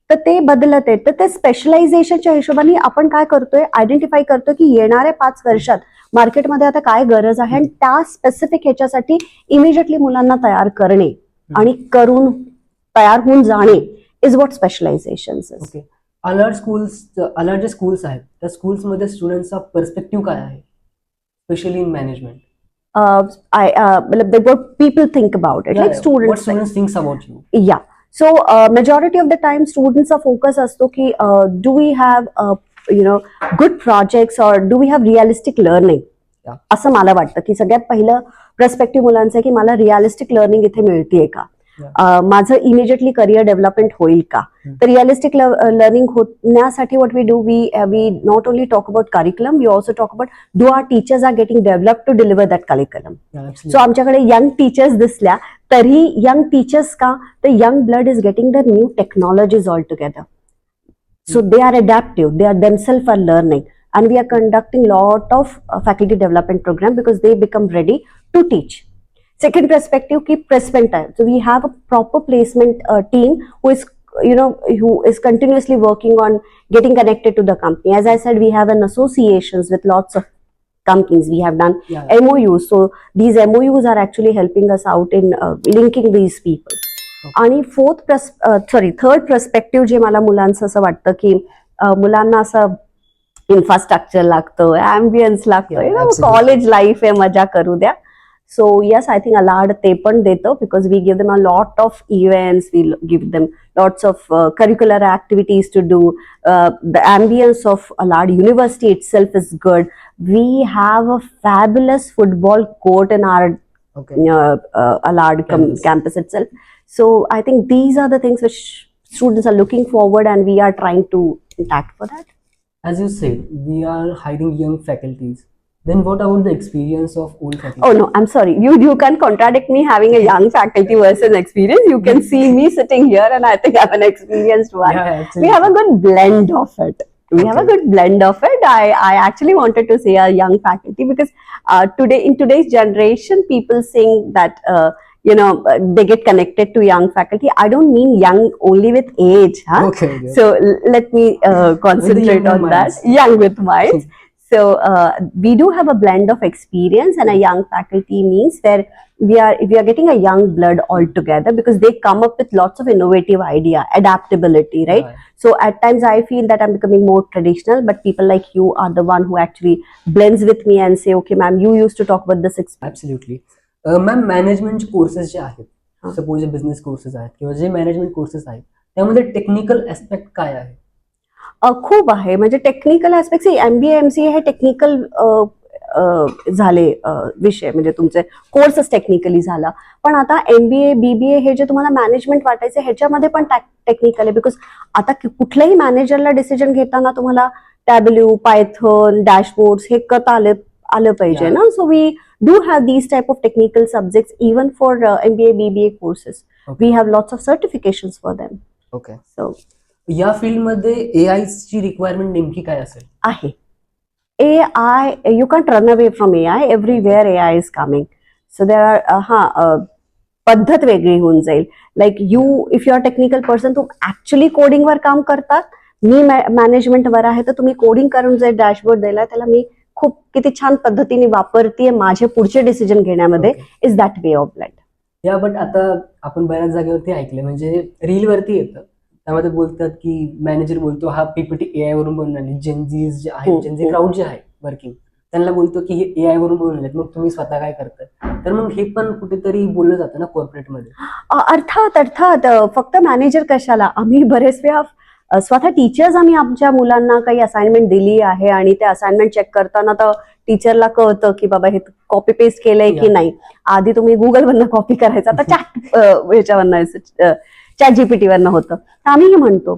तर ते बदलत आहे. तर ते स्पेशलायझेशनच्या हिशोबाने आपण काय करतोय, आयडेंटिफाय करतोय की येणाऱ्या 5 वर्षात मार्केटमध्ये आता काय गरज आहे आणि त्या स्पेसिफिक ह्याच्यासाठी इमिजिएटली मुलांना तयार करणे आणि करून तयार होऊन जाणे इज व्हॉट स्पेशलायझेशन.
ओके. अलार्ड जे स्कूल्स आहेत त्या स्कूल्समध्ये स्टुडंटचा पर्स्पेक्टिव्ह काय आहे, specially in management?
what people think about it, like
What students thinks about you?
Yeah. So majority of the time students' focus असतो की do we have good projects or do we have realistic learning?
Yeah.
असं मला वाटतं की सगळ्यात पहिलं perspective मुलांचं आहे की मला रिअलिस्टिक लर्निंग इथे मिळतेय का, माझं इमिजिएटली करिअर डेव्हलपमेंट होईल का. तर रिअलिस्टिक लर्निंग होण्यासाठी what we do, we not only talk about curriculum, we also talk about do are teachers are getting develop to deliver that curriculum. So आमच्याकडे young teachers दिसल्या तरी young teachers का, तर young blood is getting the new technologies all together. So they are adaptive, they are themselves are learning, and we are conducting lot of faculty development program because they become ready to teach. Second perspective की placement time. So we have a proper placement team who is who is continuously working on getting connected to the company. As I said, we have an associations with lots of companies. We have done
Yeah.
MOUs. So these MOUs are actually helping us out in linking these people. आणि third perspective जे मला मुलांचं असं वाटतं की मुलांना असं infrastructure लागतं, ॲम्बियन्स लागतं,
Yeah, absolutely.
कॉलेज लाईफ आहे, मजा करू द्या. So yes, I think Allard ते पण देतं because we give them a lot of events, we give them lots of curricular activities to do. The ambience of Allard university itself is good. We have a fabulous football court in our
Okay.
Allard
Campus.
campus itself. So I think these are the things which students are looking forward, and we are trying to act for that.
As you said, we are hiring young faculties. Then what about the experience of old faculty?
Oh no, I'm sorry. You can't contradict me having a young faculty versus experience. You can see me sitting here, and I think I'm an experienced one.
Yeah, absolutely.
We have a good blend of it. We have a
Okay.
good blend of it. I actually wanted to say a young faculty because in today's generation, people saying that they get connected to young faculty. I don't mean young only with age, huh?
Okay, okay.
So let me concentrate
younger
on
minds.
that. Young with minds. So we do have a blend of experience, and a young faculty means where we are getting a young blood altogether because they come up with lots of innovative idea, adaptability, right?
Right.
So at times I feel that I'm becoming more traditional, but people like you are the one who actually blends with me and say, okay, ma'am, you used to talk about this experience.
Absolutely. Ma'am, management courses जे आहेत,
हा.
Suppose जे business courses आहेत किंवा जे management courses आहेत, त्यामध्ये technical aspect काय आहे?
खूप आहे. म्हणजे टेक्निकल ऍस्पेक्ट, MBA MCA हे टेक्निकल झाले विषय, म्हणजे तुमचे कोर्सच टेक्निकली झाला. पण आता MBA BBA हे जे तुम्हाला मॅनेजमेंट वाटायचे ह्याच्यामध्ये पण टेक्निकल आहे. बिकॉज आता कुठल्याही मॅनेजरला डिसिजन घेताना तुम्हाला टॅब्ल्यू, पायथन, डॅशबोर्ड्स हे करता आलं पाहिजे ना. So we do have these type of technical subjects even for MBA BBA courses. We have lots of certifications for them.
Okay.
So
या फील्डमध्ये AI ची रिक्वायरमेंट नेमकी काय असेल?
आहे. AI, you can't run away from AI. Everywhere AI is coming. So there are पद्धत वेगळी होऊन जाईल. Like if you are technical person, तुम्ही ऍक्च्युली कोडिंगवर काम करतात, मी मॅनेजमेंटवर आहे, तर तुम्ही कोडिंग करून जे डॅशबोर्ड द्यायला त्याला मी खूप किती छान पद्धतीने वापरते माझे पुढचे डिसिजन घेण्यामध्ये. Is that way of blood.
या बट आता आपण बऱ्याच जागेवरती ऐकले, म्हणजे रील वरती येतं, त्यामध्ये बोलतात की मॅनेजर बोलतो हा PPT AI वरून बनवले. जेनझीज जे आहेत, जेनझी क्राऊड जे आहे वर्किंग, त्यांना बोलतो की हे AI वरून बनवले, मग तुम्ही स्वतः काय करताय? तर मग हे पण कुठेतरी बोललं जातं ना कॉर्पोरेटमध्ये.
अर्थात फक्त मॅनेजर कशाला, आम्ही बरेच वेळा स्वतः टीचर्स आम्ही आमच्या मुलांना काही असाइनमेंट दिली आहे आणि ते असाइनमेंट चेक करताना तर टीचरला कळतं की बाबा हे कॉपी पेस्ट केलंय की नाही. आधी तुम्ही गुगलवरनं कॉपी करायचं, आता ह्याच्यावरनं चॅट GPT वरनं होतं. आम्ही म्हणतो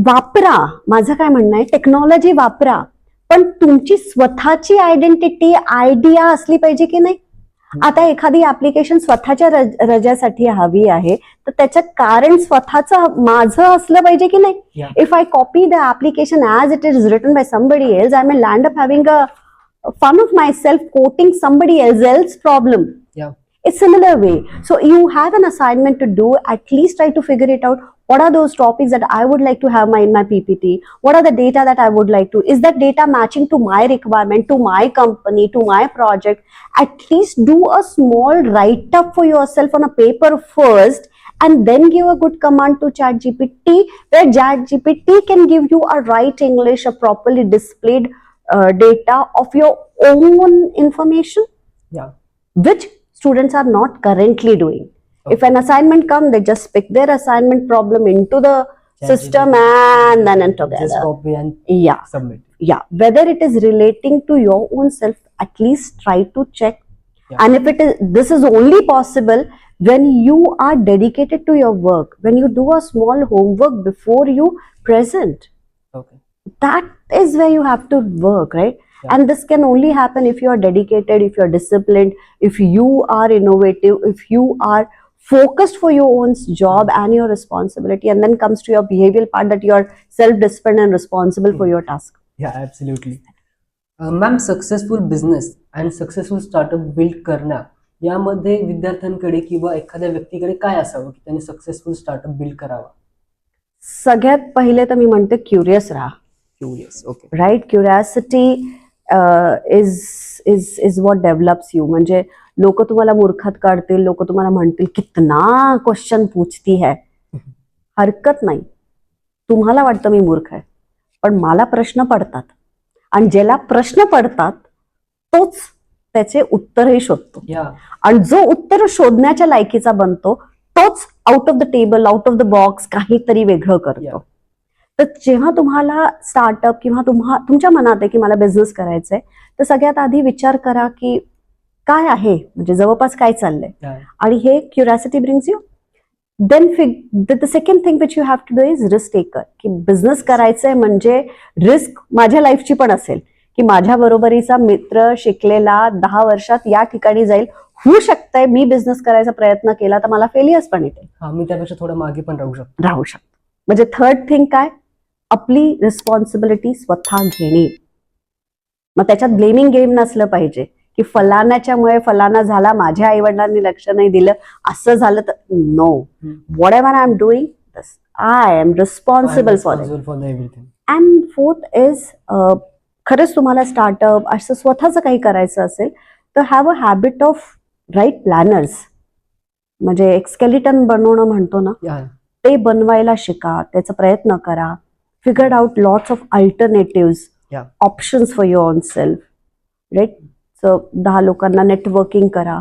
वापरा. माझं काय म्हणणं आहे, टेक्नॉलॉजी वापरा, पण तुमची स्वतःची आयडेंटिटी, आयडिया असली पाहिजे की नाही. आता एखादी ऍप्लिकेशन स्वतःच्या रजासाठी हवी आहे, तर त्याचं कारण स्वतःचं माझं असलं पाहिजे की नाही.
Yeah.
If I copy the application as it is written by somebody else, I may land up having a fun of myself quoting somebody else's problem.
Yeah.
It's similar way. So you have an assignment to do. At least try to figure it out. What are those topics that I would like to have in my PPT? What are the data that I would like to? Is that data matching to my requirement, to my company, to my project? At least do a small write-up for yourself on a paper first, and then give a good command to ChatGPT, where ChatGPT can give you a right English, a properly displayed data of your own information,
Yeah.
which students are not currently doing.
Okay.
If an assignment comes, they just pick their assignment problem into the system and then
Just
together.
copy and
Yeah,
submit.
yeah. Whether it is relating to your own self, at least try to check.
Yeah.
And if this is only possible when you are dedicated to your work, when you do a small homework before you present.
Okay.
That is where you have to work, right?
Yeah.
And this can only happen if you are dedicated, if you are disciplined, if you are innovative, if you are focused for your own job and your responsibility. And then comes to your behavioral part, that you are self-disciplined and responsible for your task.
Yeah, absolutely. Ma'am, successful business and successful startup build करणं, यामध्ये विद्यार्थ्यांकडे किंवा एखाद्या व्यक्तीकडे काय असावं की त्याने सक्सेसफुल स्टार्टअप बिल्ड करावा?
सगळ्यात पहिले तर मी म्हणते क्युरियस राहा.
Curious. Okay.
Right, curiosity is what develops you. म्हणजे लोक तुम्हाला मूर्खात काढतील, लोक तुम्हाला म्हणतील कितना क्वेश्चन पूछती है. हरकत नाही, तुम्हाला वाटतं मी मूर्ख आहे, पण मला प्रश्न पडतात आणि ज्याला प्रश्न पडतात तोच त्याचे उत्तरही शोधतो.
या.
आणि जो उत्तर शोधण्याच्या लायकीचा बनतो तोच out of the table, out of the box काहीतरी वेगळं करतो.
Yeah.
तर जेव्हा तुम्हाला स्टार्टअप किंवा तुमच्या मनात आहे की मला बिझनेस करायचंय, तर सगळ्यात आधी विचार करा की काय आहे, म्हणजे जवळपास काय चाललंय.
Yeah.
आणि हे curiosity brings you. Then the second thing which you have to do is risk taker. की बिझनेस करायचंय म्हणजे रिस्क माझ्या लाईफची पण असेल, की माझ्या बरोबरीचा मित्र शिकलेला 10 वर्षात या ठिकाणी जाईल. होऊ शकतंय मी बिझनेस करायचा प्रयत्न केला तर मला फेलियर्स पण येतील,
हा, मी त्यापेक्षा थोडं मागे पण राहू शकतो.
म्हणजे थर्ड थिंग काय, आपली रिस्पॉन्सिबिलिटी स्वतः घेणे. मग त्याच्यात ब्लेमिंग गेम नसलं पाहिजे की फलानाच्यामुळे फलाना झाला, माझ्या आई वडिलांनी लक्ष नाही दिलं, असं झालं तर no. Whatever I am doing I am responsible for
everything.
And fourth is, खरंच तुम्हाला स्टार्टअप असं स्वतःचं काही करायचं असेल तर have a habit of write planners. म्हणजे एक स्केलिटन बनवणं म्हणतो ना,
या.
ते बनवायला शिका, त्याचा प्रयत्न करा. Figured out lots of alternatives,
Yeah.
Options for your own self. Right. So 10 लोकांना नेटवर्किंग करा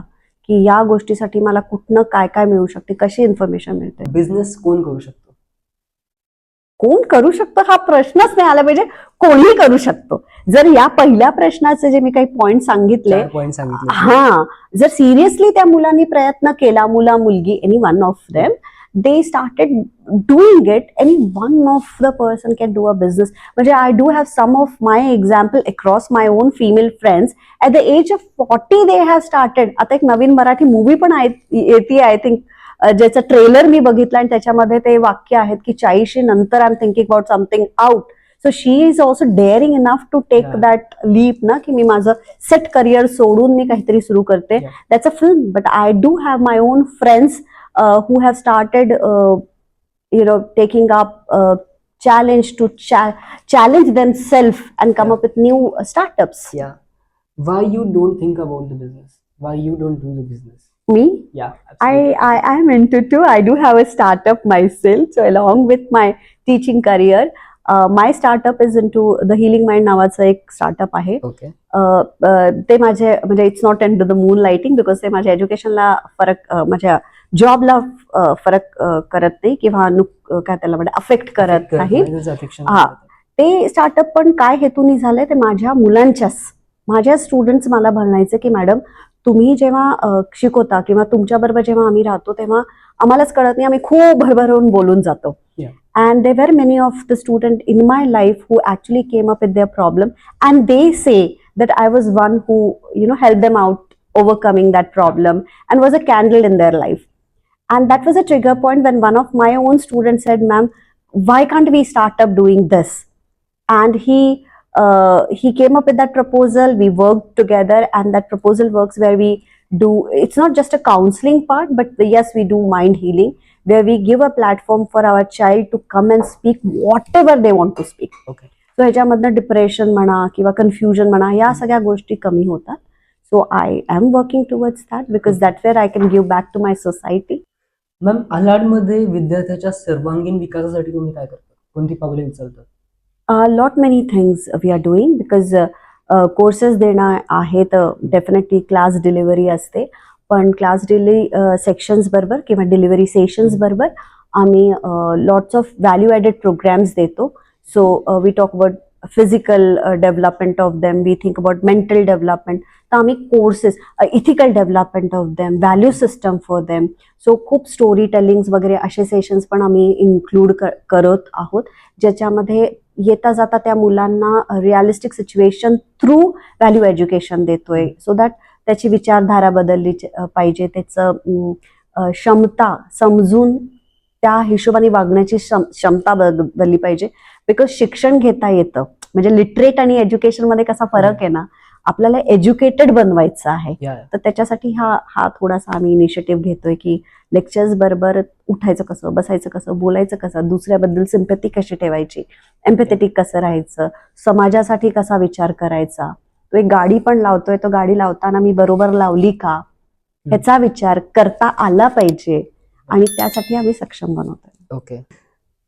की या गोष्टीसाठी मला कुठनं काय काय मिळू शकते, कशी इन्फॉर्मेशन मिळते.
बिझनेस कोण करू शकतो?
कोण करू शकतो हा प्रश्नच नाही आला पाहिजे, कोणीही करू शकतो. जर या पहिल्या प्रश्नाचे जे मी काही पॉइंट सांगितले,
4 पॉइंट सांगितले.
हा, जर सिरियसली त्या मुलांनी प्रयत्न केला, मुला मुलगी, any one of them, they started doing it, any one of the person can do a business. म्हणजे I do have some of my example across my own female friends. At the age of 40 they have started. आता एक नवीन Marathi movie पण येते I think, ज्याचं trailer मी बघितलं आणि त्याच्यामध्ये ते वाक्य आहेत की 40 नंतर I am thinking about something out. So she is also daring enough to take that leap ना, की मी माझं सेट करिअर सोडून मी काहीतरी सुरू करते. That's a film. But I do have my on friends who have started taking up challenge to challenge themselves and come up with new startups.
Yeah. Why you don't think about the business? Why you don't do the business?
Me?
Yeah, absolutely.
I am into too. I do have a startup myself. So along with my teaching career, my startup is into the Healing Mind नावाचं एक startup आहे.
Okay.
ते माझे म्हणजे it's not into the moon lighting, because ते माझ्या एज्युकेशनला फरक, माझ्या जॉबला फरक करत नाही किंवा काय त्याला म्हणजे अफेक्ट करत नाही. हा, ते स्टार्टअप पण काय हेतूनी झालंय, ते माझ्या मुलांच्याच, माझ्या स्टुडंट्स मला म्हणायचं की मॅडम तुम्ही जेव्हा शिकवता किंवा तुमच्या बरोबर जेव्हा आम्ही राहतो तेव्हा आम्हालाच कळत नाही, आम्ही खूप भरभरून बोलून जातो. And there were many of the students in my life who actually came up with their problem, and they say that I was one who helped them out overcoming that problem and was a candle in their life. And that was a trigger point when one of my own students said, ma'am, why can't we start up doing this? And he came up with that proposal. We worked together, and that proposal works where we do, it's not just a counseling part, but yes, we do mind healing, where we give a platform for our child to come and speak whatever they want to speak.
Okay.
So ह्याच्यामधनं depression म्हणा किंवा confusion म्हणा, या सगळ्या गोष्टी कमी होतात. So I am working towards that, because that where I can give back to my society.
Ma'am, अलाडमध्ये विद्यार्थ्याच्या सर्वांगीण विकासासाठी तुम्ही काय करता? कोणती पावले उचलता?
Lot many things we are doing, because courses देणं आहेत, डेफिनेटली क्लास डिलिव्हरी असते, पण क्लास सेक्शन्स बरोबर किंवा डिलिव्हरी सेशन्स बरोबर आम्ही lots of value added programmes देतो. So we talk about physical development of them, we think about mental development, तर आम्ही courses, ethical development of them, value system for them. So खूप story tellings वगैरे असे sessions पण आम्ही include करत आहोत, ज्याच्यामध्ये येता जाता त्या मुलांना realistic situation through value education देतोय, सो दॅट त्याची विचारधारा बदलली पाहिजे, त्याचं क्षमता समजून त्या हिशोबाने वागण्याची क्षमता बदलली पाहिजे. बिकॉज शिक्षण घेता येतं, म्हणजे लिटरेट आणि एज्युकेशनमध्ये कसा फरक आहे ना, आपल्याला एज्युकेटेड बनवायचं आहे.
या
तर त्याच्यासाठी हा थोडासा आम्ही इनिशिएटिव्ह घेतोय की लेक्चर्स बरोबर उठायचं कसं, बसायचं कसं, बोलायचं कसं, दुसऱ्याबद्दल सिम्पॅथी कशी ठेवायची, एम्पॅथेटिक कसं राहायचं, समाजासाठी कसा विचार करायचा. तो एक गाडी पण लावतोय, तो गाडी लावताना मी बरोबर लावली का ह्याचा विचार करता आला पाहिजे आणि त्यासाठी आम्ही सक्षम बनवतोय.
ओके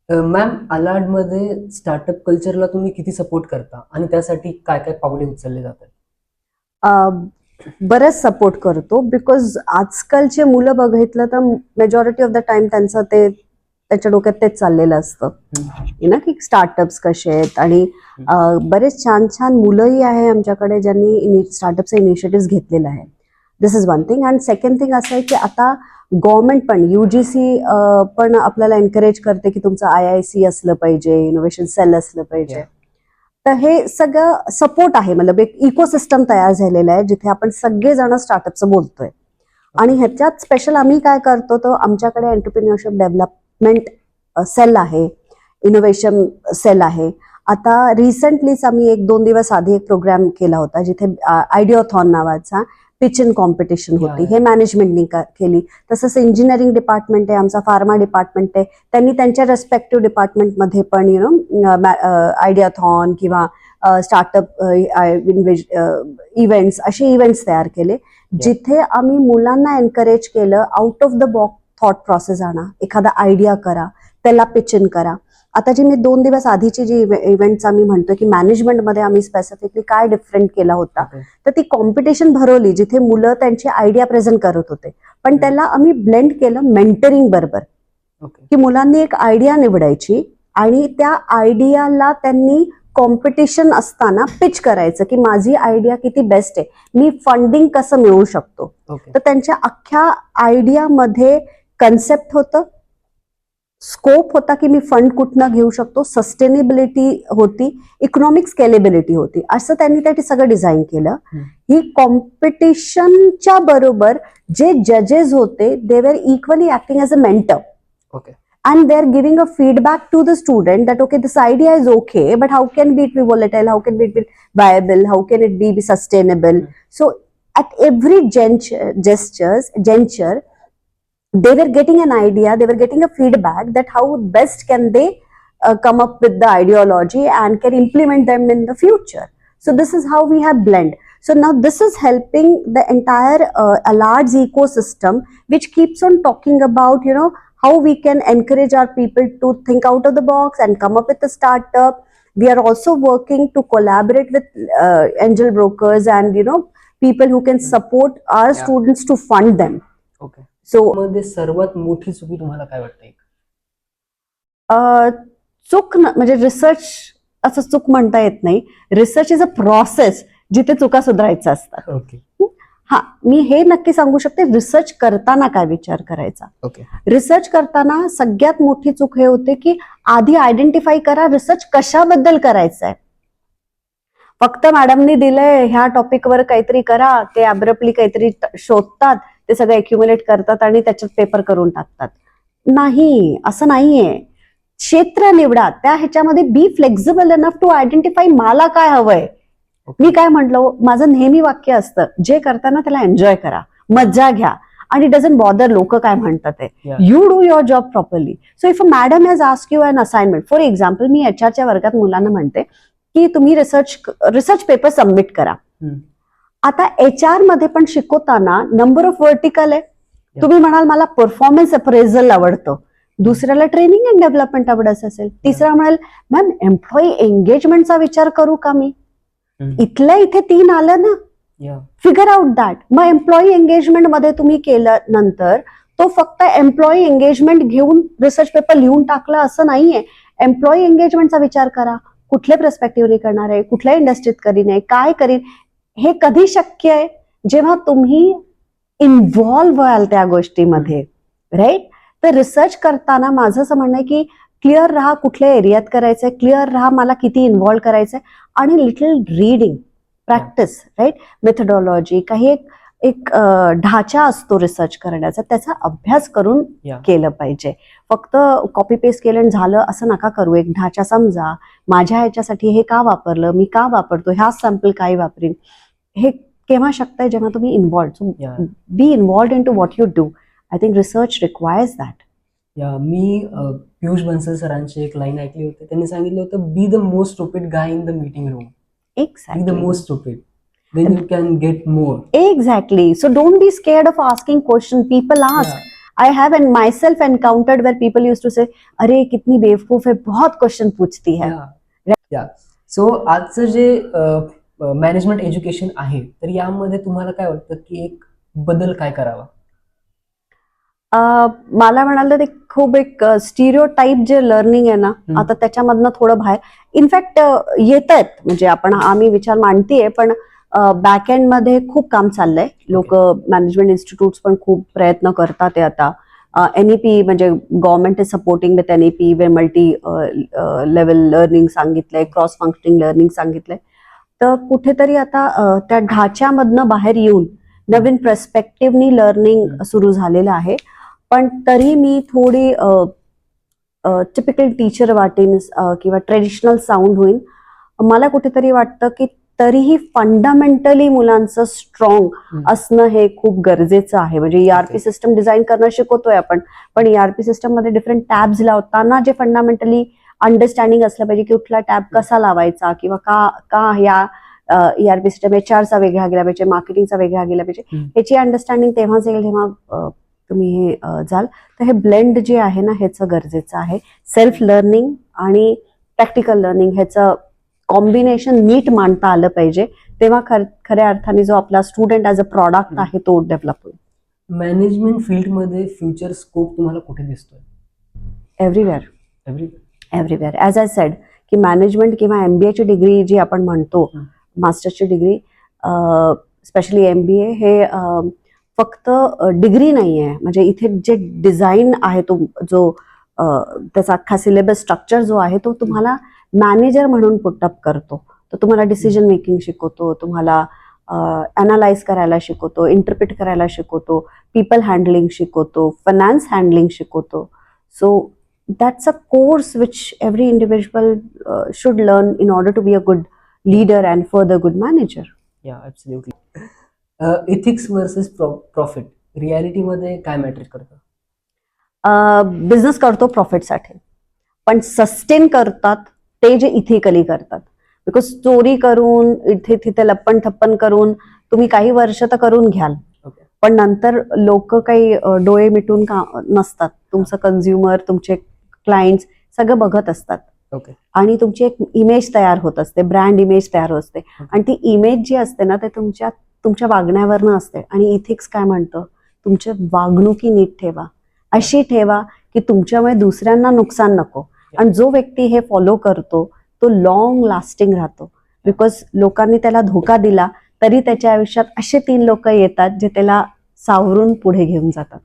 मॅम, अलाडमध्ये स्टार्टअप कल्चरला तुम्ही किती सपोर्ट करता आणि त्यासाठी काय काय पावले उचलले जातात?
बरंच सपोर्ट करतो, बिकॉज आजकालचे मुलं बघितलं तर मेजॉरिटी ऑफ द टाइम त्यांचं त्याच्या डोक्यात तेच चाललेलं असतं ना की स्टार्टअप्स कसे आहेत. आणि बरेच छान छान मुलंही आहे आमच्याकडे ज्यांनी स्टार्टअपचे इनिशिएटिव्ह घेतलेले आहे. This is one thing. And second thing असं आहे की आता गव्हर्नमेंट पण UGC पण आपल्याला एनकरेज करते की तुमचं IIC असलं पाहिजे, इनोव्हेशन सेल असलं पाहिजे. तर हे सगळं सपोर्ट आहे, मतलब एक इकोसिस्टम तयार झालेलं आहे जिथे आपण सगळेजण स्टार्टअपचं बोलतोय. आणि ह्याच्यात स्पेशल आम्ही काय करतो तर आमच्याकडे एंटरप्रिन्युअरशिप डेव्हलपमेंट सेल आहे, इनोव्हेशन सेल आहे. आता रिसेंटलीच आम्ही 1-2 दिवस आधी एक प्रोग्राम केला होता जिथे आयडियाथॉन नावाचा पिच इन कॉम्पिटिशन होती. हे मॅनेजमेंटनी केली. तसंच इंजिनिअरिंग डिपार्टमेंट आहे, आमचा फार्मा डिपार्टमेंट आहे, त्यांनी त्यांच्या रेस्पेक्टिव्ह डिपार्टमेंटमध्ये पण आयडियाथॉन किंवा स्टार्टअप इव्हेंट्स असे इव्हेंट्स तयार केले जिथे आम्ही मुलांना एनकरेज केलं out of the box thought process आणा, एखादा आयडिया करा, त्याला पिच इन करा. आता जी मी 2 दिवस आधीची जी इव्हेंट्स आम्ही म्हणतो की मॅनेजमेंटमध्ये आम्ही स्पेसिफिकली काय डिफरंट केला होता, तर ती कॉम्पिटिशन भरवली जिथे मुलं त्यांची आयडिया प्रेझेंट करत होते, पण त्याला आम्ही ब्लेंड केलं मेंटरिंग बरोबर. की मुलांनी एक आयडिया निवडायची आणि त्या आयडियाला त्यांनी कॉम्पिटिशन असताना पिच करायचं की माझी आयडिया किती बेस्ट आहे, मी फंडिंग कसं मिळवू शकतो. तर त्यांच्या अख्ख्या आयडियामध्ये कन्सेप्ट होतं, स्कोप होता की मी फंड कुठनं घेऊ शकतो, सस्टेनेबिलिटी होती, इकॉनॉमिक स्केलेबिलिटी होती, असं त्यांनी त्यासाठी सगळं डिझाईन केलं. ही कॉम्पिटिशनच्या बरोबर जे जजेस होते they were equally acting as a mentor. And they're giving a feedback to the student that okay, this idea is okay, but how can it be volatile, how can it be viable, how can it be sustainable. So at every juncture they were getting an idea, they were getting a feedback that how best can they come up with the ideology and can implement them in the future. So this is how we have blend. So now this is helping the entire large ecosystem which keeps on talking about how we can encourage our people to think out of the box and come up with a startup. We are also working to collaborate with angel brokers and people who can support our students to fund them.
Okay.
So
मध्ये सर्वात मोठी चुकी तुम्हाला काय वाटते?
चूक म्हणजे research असं चूक म्हणता येत नाही. रिसर्च इज अ प्रोसेस जिथे चुका सुधारायच्या असतात.
ओके.
हा, मी हे नक्की सांगू शकते रिसर्च करताना काय विचार करायचा.
ओके.
रिसर्च करताना सगळ्यात मोठी चूक हे होते की आधी आयडेंटिफाय करा रिसर्च कशाबद्दल करायचं आहे. फक्त मॅडमनी दिलंय ह्या टॉपिकवर काहीतरी करा, ते अब्रप्टली काहीतरी शोधतात, ते सगळं एक्युम्युलेट करतात आणि त्याच्यात पेपर करून टाकतात. नाही, असं नाहीये. क्षेत्र निवडा, त्या ह्याच्यामध्ये बी फ्लेक्झिबल इनफ टू आयडेंटिफाय मला काय हवंय. मी काय म्हटलं, माझं नेहमी वाक्य असतं जे करताना त्याला एन्जॉय करा, मज्जा घ्या आणि डझंट बॉदर लोक काय म्हणतात ते. You do your job properly. So if a madam has ask you an assignment, for example मी HRच्या वर्गात मुलांना म्हणते की तुम्ही रिसर्च पेपर सबमिट करा. आता HR मध्ये पण शिकवताना नंबर ऑफ वर्टिकल आहे. तुम्ही म्हणाल मला परफॉर्मन्स अप्रेझल आवडतं, दुसऱ्याला ट्रेनिंग अँड डेव्हलपमेंट आवडत असेल, तिसरा म्हणाल मॅम एम्प्लॉई एंगेजमेंटचा विचार करू का मी. इथल्या इथे 3 आलं ना, फिगर आउट दॅट. मग एम्प्लॉई एंगेजमेंट मध्ये तुम्ही केलं नंतर तो फक्त एम्प्लॉई एंगेजमेंट घेऊन रिसर्च पेपर लिहून टाकला असं नाहीये. एम्प्लॉई एंगेजमेंटचा विचार करा, कुठल्या पर्स्पेक्टिव्हने करणार आहे, कुठल्या इंडस्ट्रीत करीन आहे, काय करीन. हे कधी शक्य आहे जेव्हा तुम्ही इन्व्हॉल्व्ह व्हाल त्या गोष्टीमध्ये, राईट. तर रिसर्च करताना माझं असं म्हणणं आहे की क्लिअर राहा कुठल्या एरियात करायचंय, क्लिअर राहा मला किती इन्व्हॉल्व्ह करायचंय आणि little reading practice, right. Methodology काही एक ढाचा असतो रिसर्च करण्याचा, त्याचा अभ्यास करून केलं पाहिजे. फक्त कॉपी पेस्ट केलं आणि झालं असं नका करू. एक ढाचा समजा, माझ्या ह्याच्यासाठी हे का वापरलं, मी का वापरतो, ह्या सॅम्पल काय वापरीन. हे केव्हा शक्य आहे, जेव्हा तुम्ही involved. So
yeah
be involved in to what you do. I think research requires that.
Yeah मी पियुष बन्सल सरांची एक लाईन ऐकली होती. त्यांनी सांगितलं होतं, be the most stupid guy in the meeting room. Be the
exactly.
Most stupid, then you can get more.
Exactly. So don't be scared of asking questions. People ask. I have and myself encountered where people used to say, "अरे कितनी बेवकूफ है, बहुत question पूछती है."
या so आजचं जे मॅनेजमेंट एज्युकेशन आहे, तर यामध्ये तुम्हाला काय वाटतं की एक बदल काय करावा?
मला म्हणाल तर ते खूप एक स्टिरिओ टाईप जे लर्निंग आहे ना, आता त्याच्यामधनं थोडं बाहेर इनफॅक्ट येत आहेत. म्हणजे आम्ही विचार मांडतीये, पण बॅकएंड मध्ये खूप काम चाललंय. लोक मॅनेजमेंट इन्स्टिट्यूट पण खूप प्रयत्न करतात ते आता. NEP म्हणजे government is supporting with NEP, way multi level learning सांगितलंय, क्रॉस फंक्शनिंग लर्निंग सांगितलंय. तर कुठेतरी आता त्या ढाच्यामधनं बाहेर येऊन नवीन पर्स्पेक्टिव्हनी लर्निंग सुरू झालेलं आहे. पण तरी मी थोडी टिपिकल टीचर वाटेन किंवा ट्रेडिशनल साऊंड होईल. मला कुठेतरी वाटतं की तरीही फंडामेंटली मुलांचं स्ट्रॉंग असणं हे खूप गरजेचं आहे. म्हणजे ERP सिस्टम डिझाईन करणं शिकवतोय आपण, पण ERP सिस्टम मध्ये डिफरंट टॅब्स लावताना जे फंडामेंटली अंडरस्टँडिंग असलं पाहिजे की कुठला टॅब कसा लावायचा, किंवा का या ERP सिस्टम HRचा वेगळा गेला पाहिजे, मार्केटिंगचा वेगळा गेला पाहिजे, ह्याची अंडरस्टँडिंग तेव्हाच येईल जेव्हा तुम्ही हे जाल. तर हे ब्लेंड जे आहे ना, ह्याचं गरजेचं आहे. सेल्फ लर्निंग आणि प्रॅक्टिकल लर्निंग ह्याचं कॉम्बिनेशन नीट मांडता आलं पाहिजे. तेव्हा खऱ्या अर्थाने जो आपला स्टुडंट ॲज अ प्रॉडक्ट आहे तो डेव्हलप होईल.
मॅनेजमेंट फील्डमध्ये फ्युचर स्कोप तुम्हाला कुठे दिसतोय?
एव्हरीवेअर. ॲज आय सेड की मॅनेजमेंट किंवा MBA ची डिग्री जी आपण म्हणतो, मास्टरची डिग्री, स्पेशली MBA, हे फक्त डिग्री नाही आहे. म्हणजे इथे जे डिझाईन आहे तो जो त्याचा अख्खा सिलेबस स्ट्रक्चर जो आहे तो तुम्हाला मॅनेजर म्हणून पुटअप करतो. तो तुम्हाला डिसिजन मेकिंग शिकवतो, तुम्हाला अनालाइज करायला शिकवतो, इंटरप्रिट करायला शिकवतो, पीपल हँडलिंग शिकवतो, फायनान्स हँडलिंग शिकवतो. So that's a course which every individual should learn in order to be a good leader and further good manager.
या ऍब्सोल्युटली. एथिक्स वर्सेस प्रॉफिट रियालिटीमध्ये काय मॅटर करतं?
Business करतो प्रॉफिटसाठी, पण sustain करतात ते जे इथिकली करतात. बिकॉज चोरी करून, इथे तिथे लप्पन थप्पन करून तुम्ही काही वर्ष तर करून घ्याल, पण नंतर लोक काही डोळे मिटून नसतात. तुमचं कन्झ्युमर, तुमचे क्लायंट्स सगळं बघत असतात. आणि तुमची एक इमेज तयार होत असते, ब्रँड इमेज तयार होत असते. आणि ती इमेज जी असते ना, ते तुमच्या वागण्यावरनं असते. आणि इथिक्स काय म्हणतं, तुमच्या वागणुकी नीट ठेवा, अशी ठेवा की तुमच्यामुळे दुसऱ्यांना नुकसान नको. आणि जो व्यक्ती हे फॉलो करतो तो लॉंग लास्टिंग राहतो. बिकॉज लोकांनी त्याला धोका दिला तरी त्याच्या आयुष्यात असे 3 लोक येतात जे त्याला सावरून पुढे घेऊन जातात.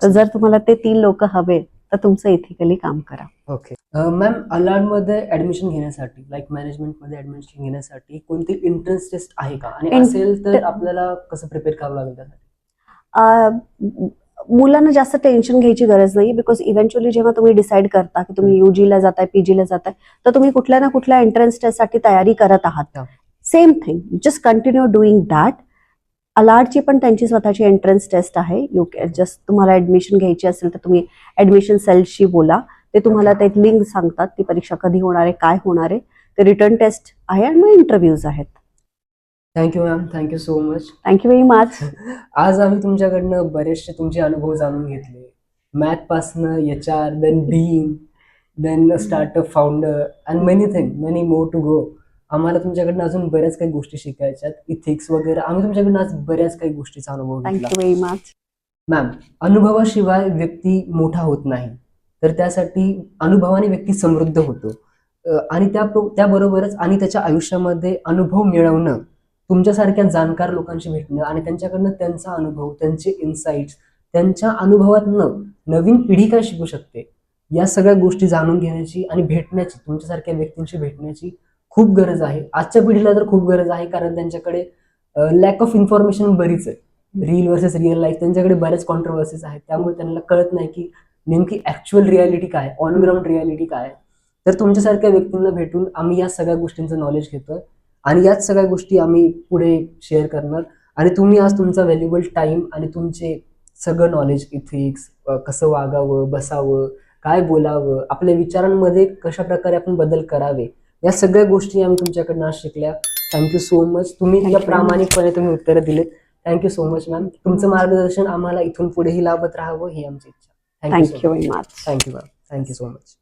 तर जर तुम्हाला ते 3 लोक हवे तर तुमचं इथिकली काम करा.
ओके मॅम, अलार्डमध्ये ऍडमिशन घेण्यासाठी, लाईक मॅनेजमेंटमध्ये ऍडमिशन घेण्यासाठी कोणती एंट्रन्स टेस्ट आहे का? आणि असेल तर आपल्याला कसं प्रिपेअर करावं लागेल त्यासाठी?
मुलांना जास्त टेन्शन घ्यायची गरज नाही. बिकॉज इव्हेंच्युअली जेव्हा तुम्ही डिसाईड करता की तुम्ही UGला जाताय, PGला जाताय, तर तुम्ही कुठल्या ना कुठल्या एंट्रन्स टेस्टसाठी तयारी करत आहात. Same thing, just continue doing that. अलार्डची पण त्यांची स्वतःची एंट्रन्स टेस्ट आहे. यू कॅन जस्ट, तुम्हाला ऍडमिशन घ्यायची असेल तर तुम्ही ऍडमिशन सेलशी बोला, ते तुम्हाला ते लिंक सांगतात ती परीक्षा कधी होणार आहे, काय होणार आहे. ते रिटर्न टेस्ट आहे आणि मग इंटरव्ह्यूज आहेत.
Thank you ma'am, thank you so much.
Thank you very much.
आज आम्ही तुमच्याकडनं बरेचसे तुमचे अनुभव जाणून घेतले. मॅथपासनं HR, then being, then startup founder and many more to go. आम्हाला तुमच्याकडनं अजून बऱ्याच काही गोष्टी शिकायच्यात, इथिक्स वगैरे. आम्ही तुमच्याकडनं आज बऱ्याच काही गोष्टीचा अनुभव घेतला.
Thank you very much.
मॅम, अनुभवाशिवाय व्यक्ती मोठा होत नाही, तर त्यासाठी अनुभवाने व्यक्ती समृद्ध होतो. आणि त्याबरोबरच आणि त्याच्या आयुष्यामध्ये अनुभव मिळवणं, तुमच्यासारख्या जाणकार लोकांशी भेटणं आणि त्यांच्याकडनं त्यांचा अनुभव, त्यांचे इन्साइट्स, त्यांच्या अनुभवातनं नवीन पिढी काय शिकू शकते, या सगळ्या गोष्टी जाणून घेण्याची आणि भेटण्याची, तुमच्यासारख्या व्यक्तींशी भेटण्याची खूप गरज आहे. आजच्या पिढीला तर खूप गरज आहे, कारण त्यांच्याकडे लॅक ऑफ इन्फॉर्मेशन बरीच आहे. रील वर्सेस रिअल लाईफ, त्यांच्याकडे बऱ्याच कॉन्ट्रोवर्सीज आहेत. त्यामुळे त्यांना कळत नाही की नेमकी ऍक्च्युअल रियालिटी काय, ऑन ग्राउंड रियालिटी काय. तर तुमच्यासारख्या व्यक्तींना भेटून आम्ही या सगळ्या गोष्टींचं नॉलेज घेतोय. आणि याच सगळ्या गोष्टी आम्ही पुढे शेअर करणार. आणि तुम्ही आज तुमचा व्हॅल्युएबल टाइम आणि तुमचे सगळं नॉलेज, इथिक्स, कसं वागावं, बसावं, काय बोलावं, आपल्या विचारांमध्ये कशा प्रकारे आपण बदल करावे, या सगळ्या गोष्टी आम्ही तुमच्याकडनं आज शिकल्या. Thank you so much. तुम्ही
Thank
इतक्या
you very much.
प्रामाणिकपणे तुम्ही उत्तरं दिलेत. Thank you so much ma'am. तुमचं मार्गदर्शन आम्हाला इथून पुढेही लाभत राहावं ही आमची इच्छा.
Thank you very much.
Thank you ma'am. Thank you so much.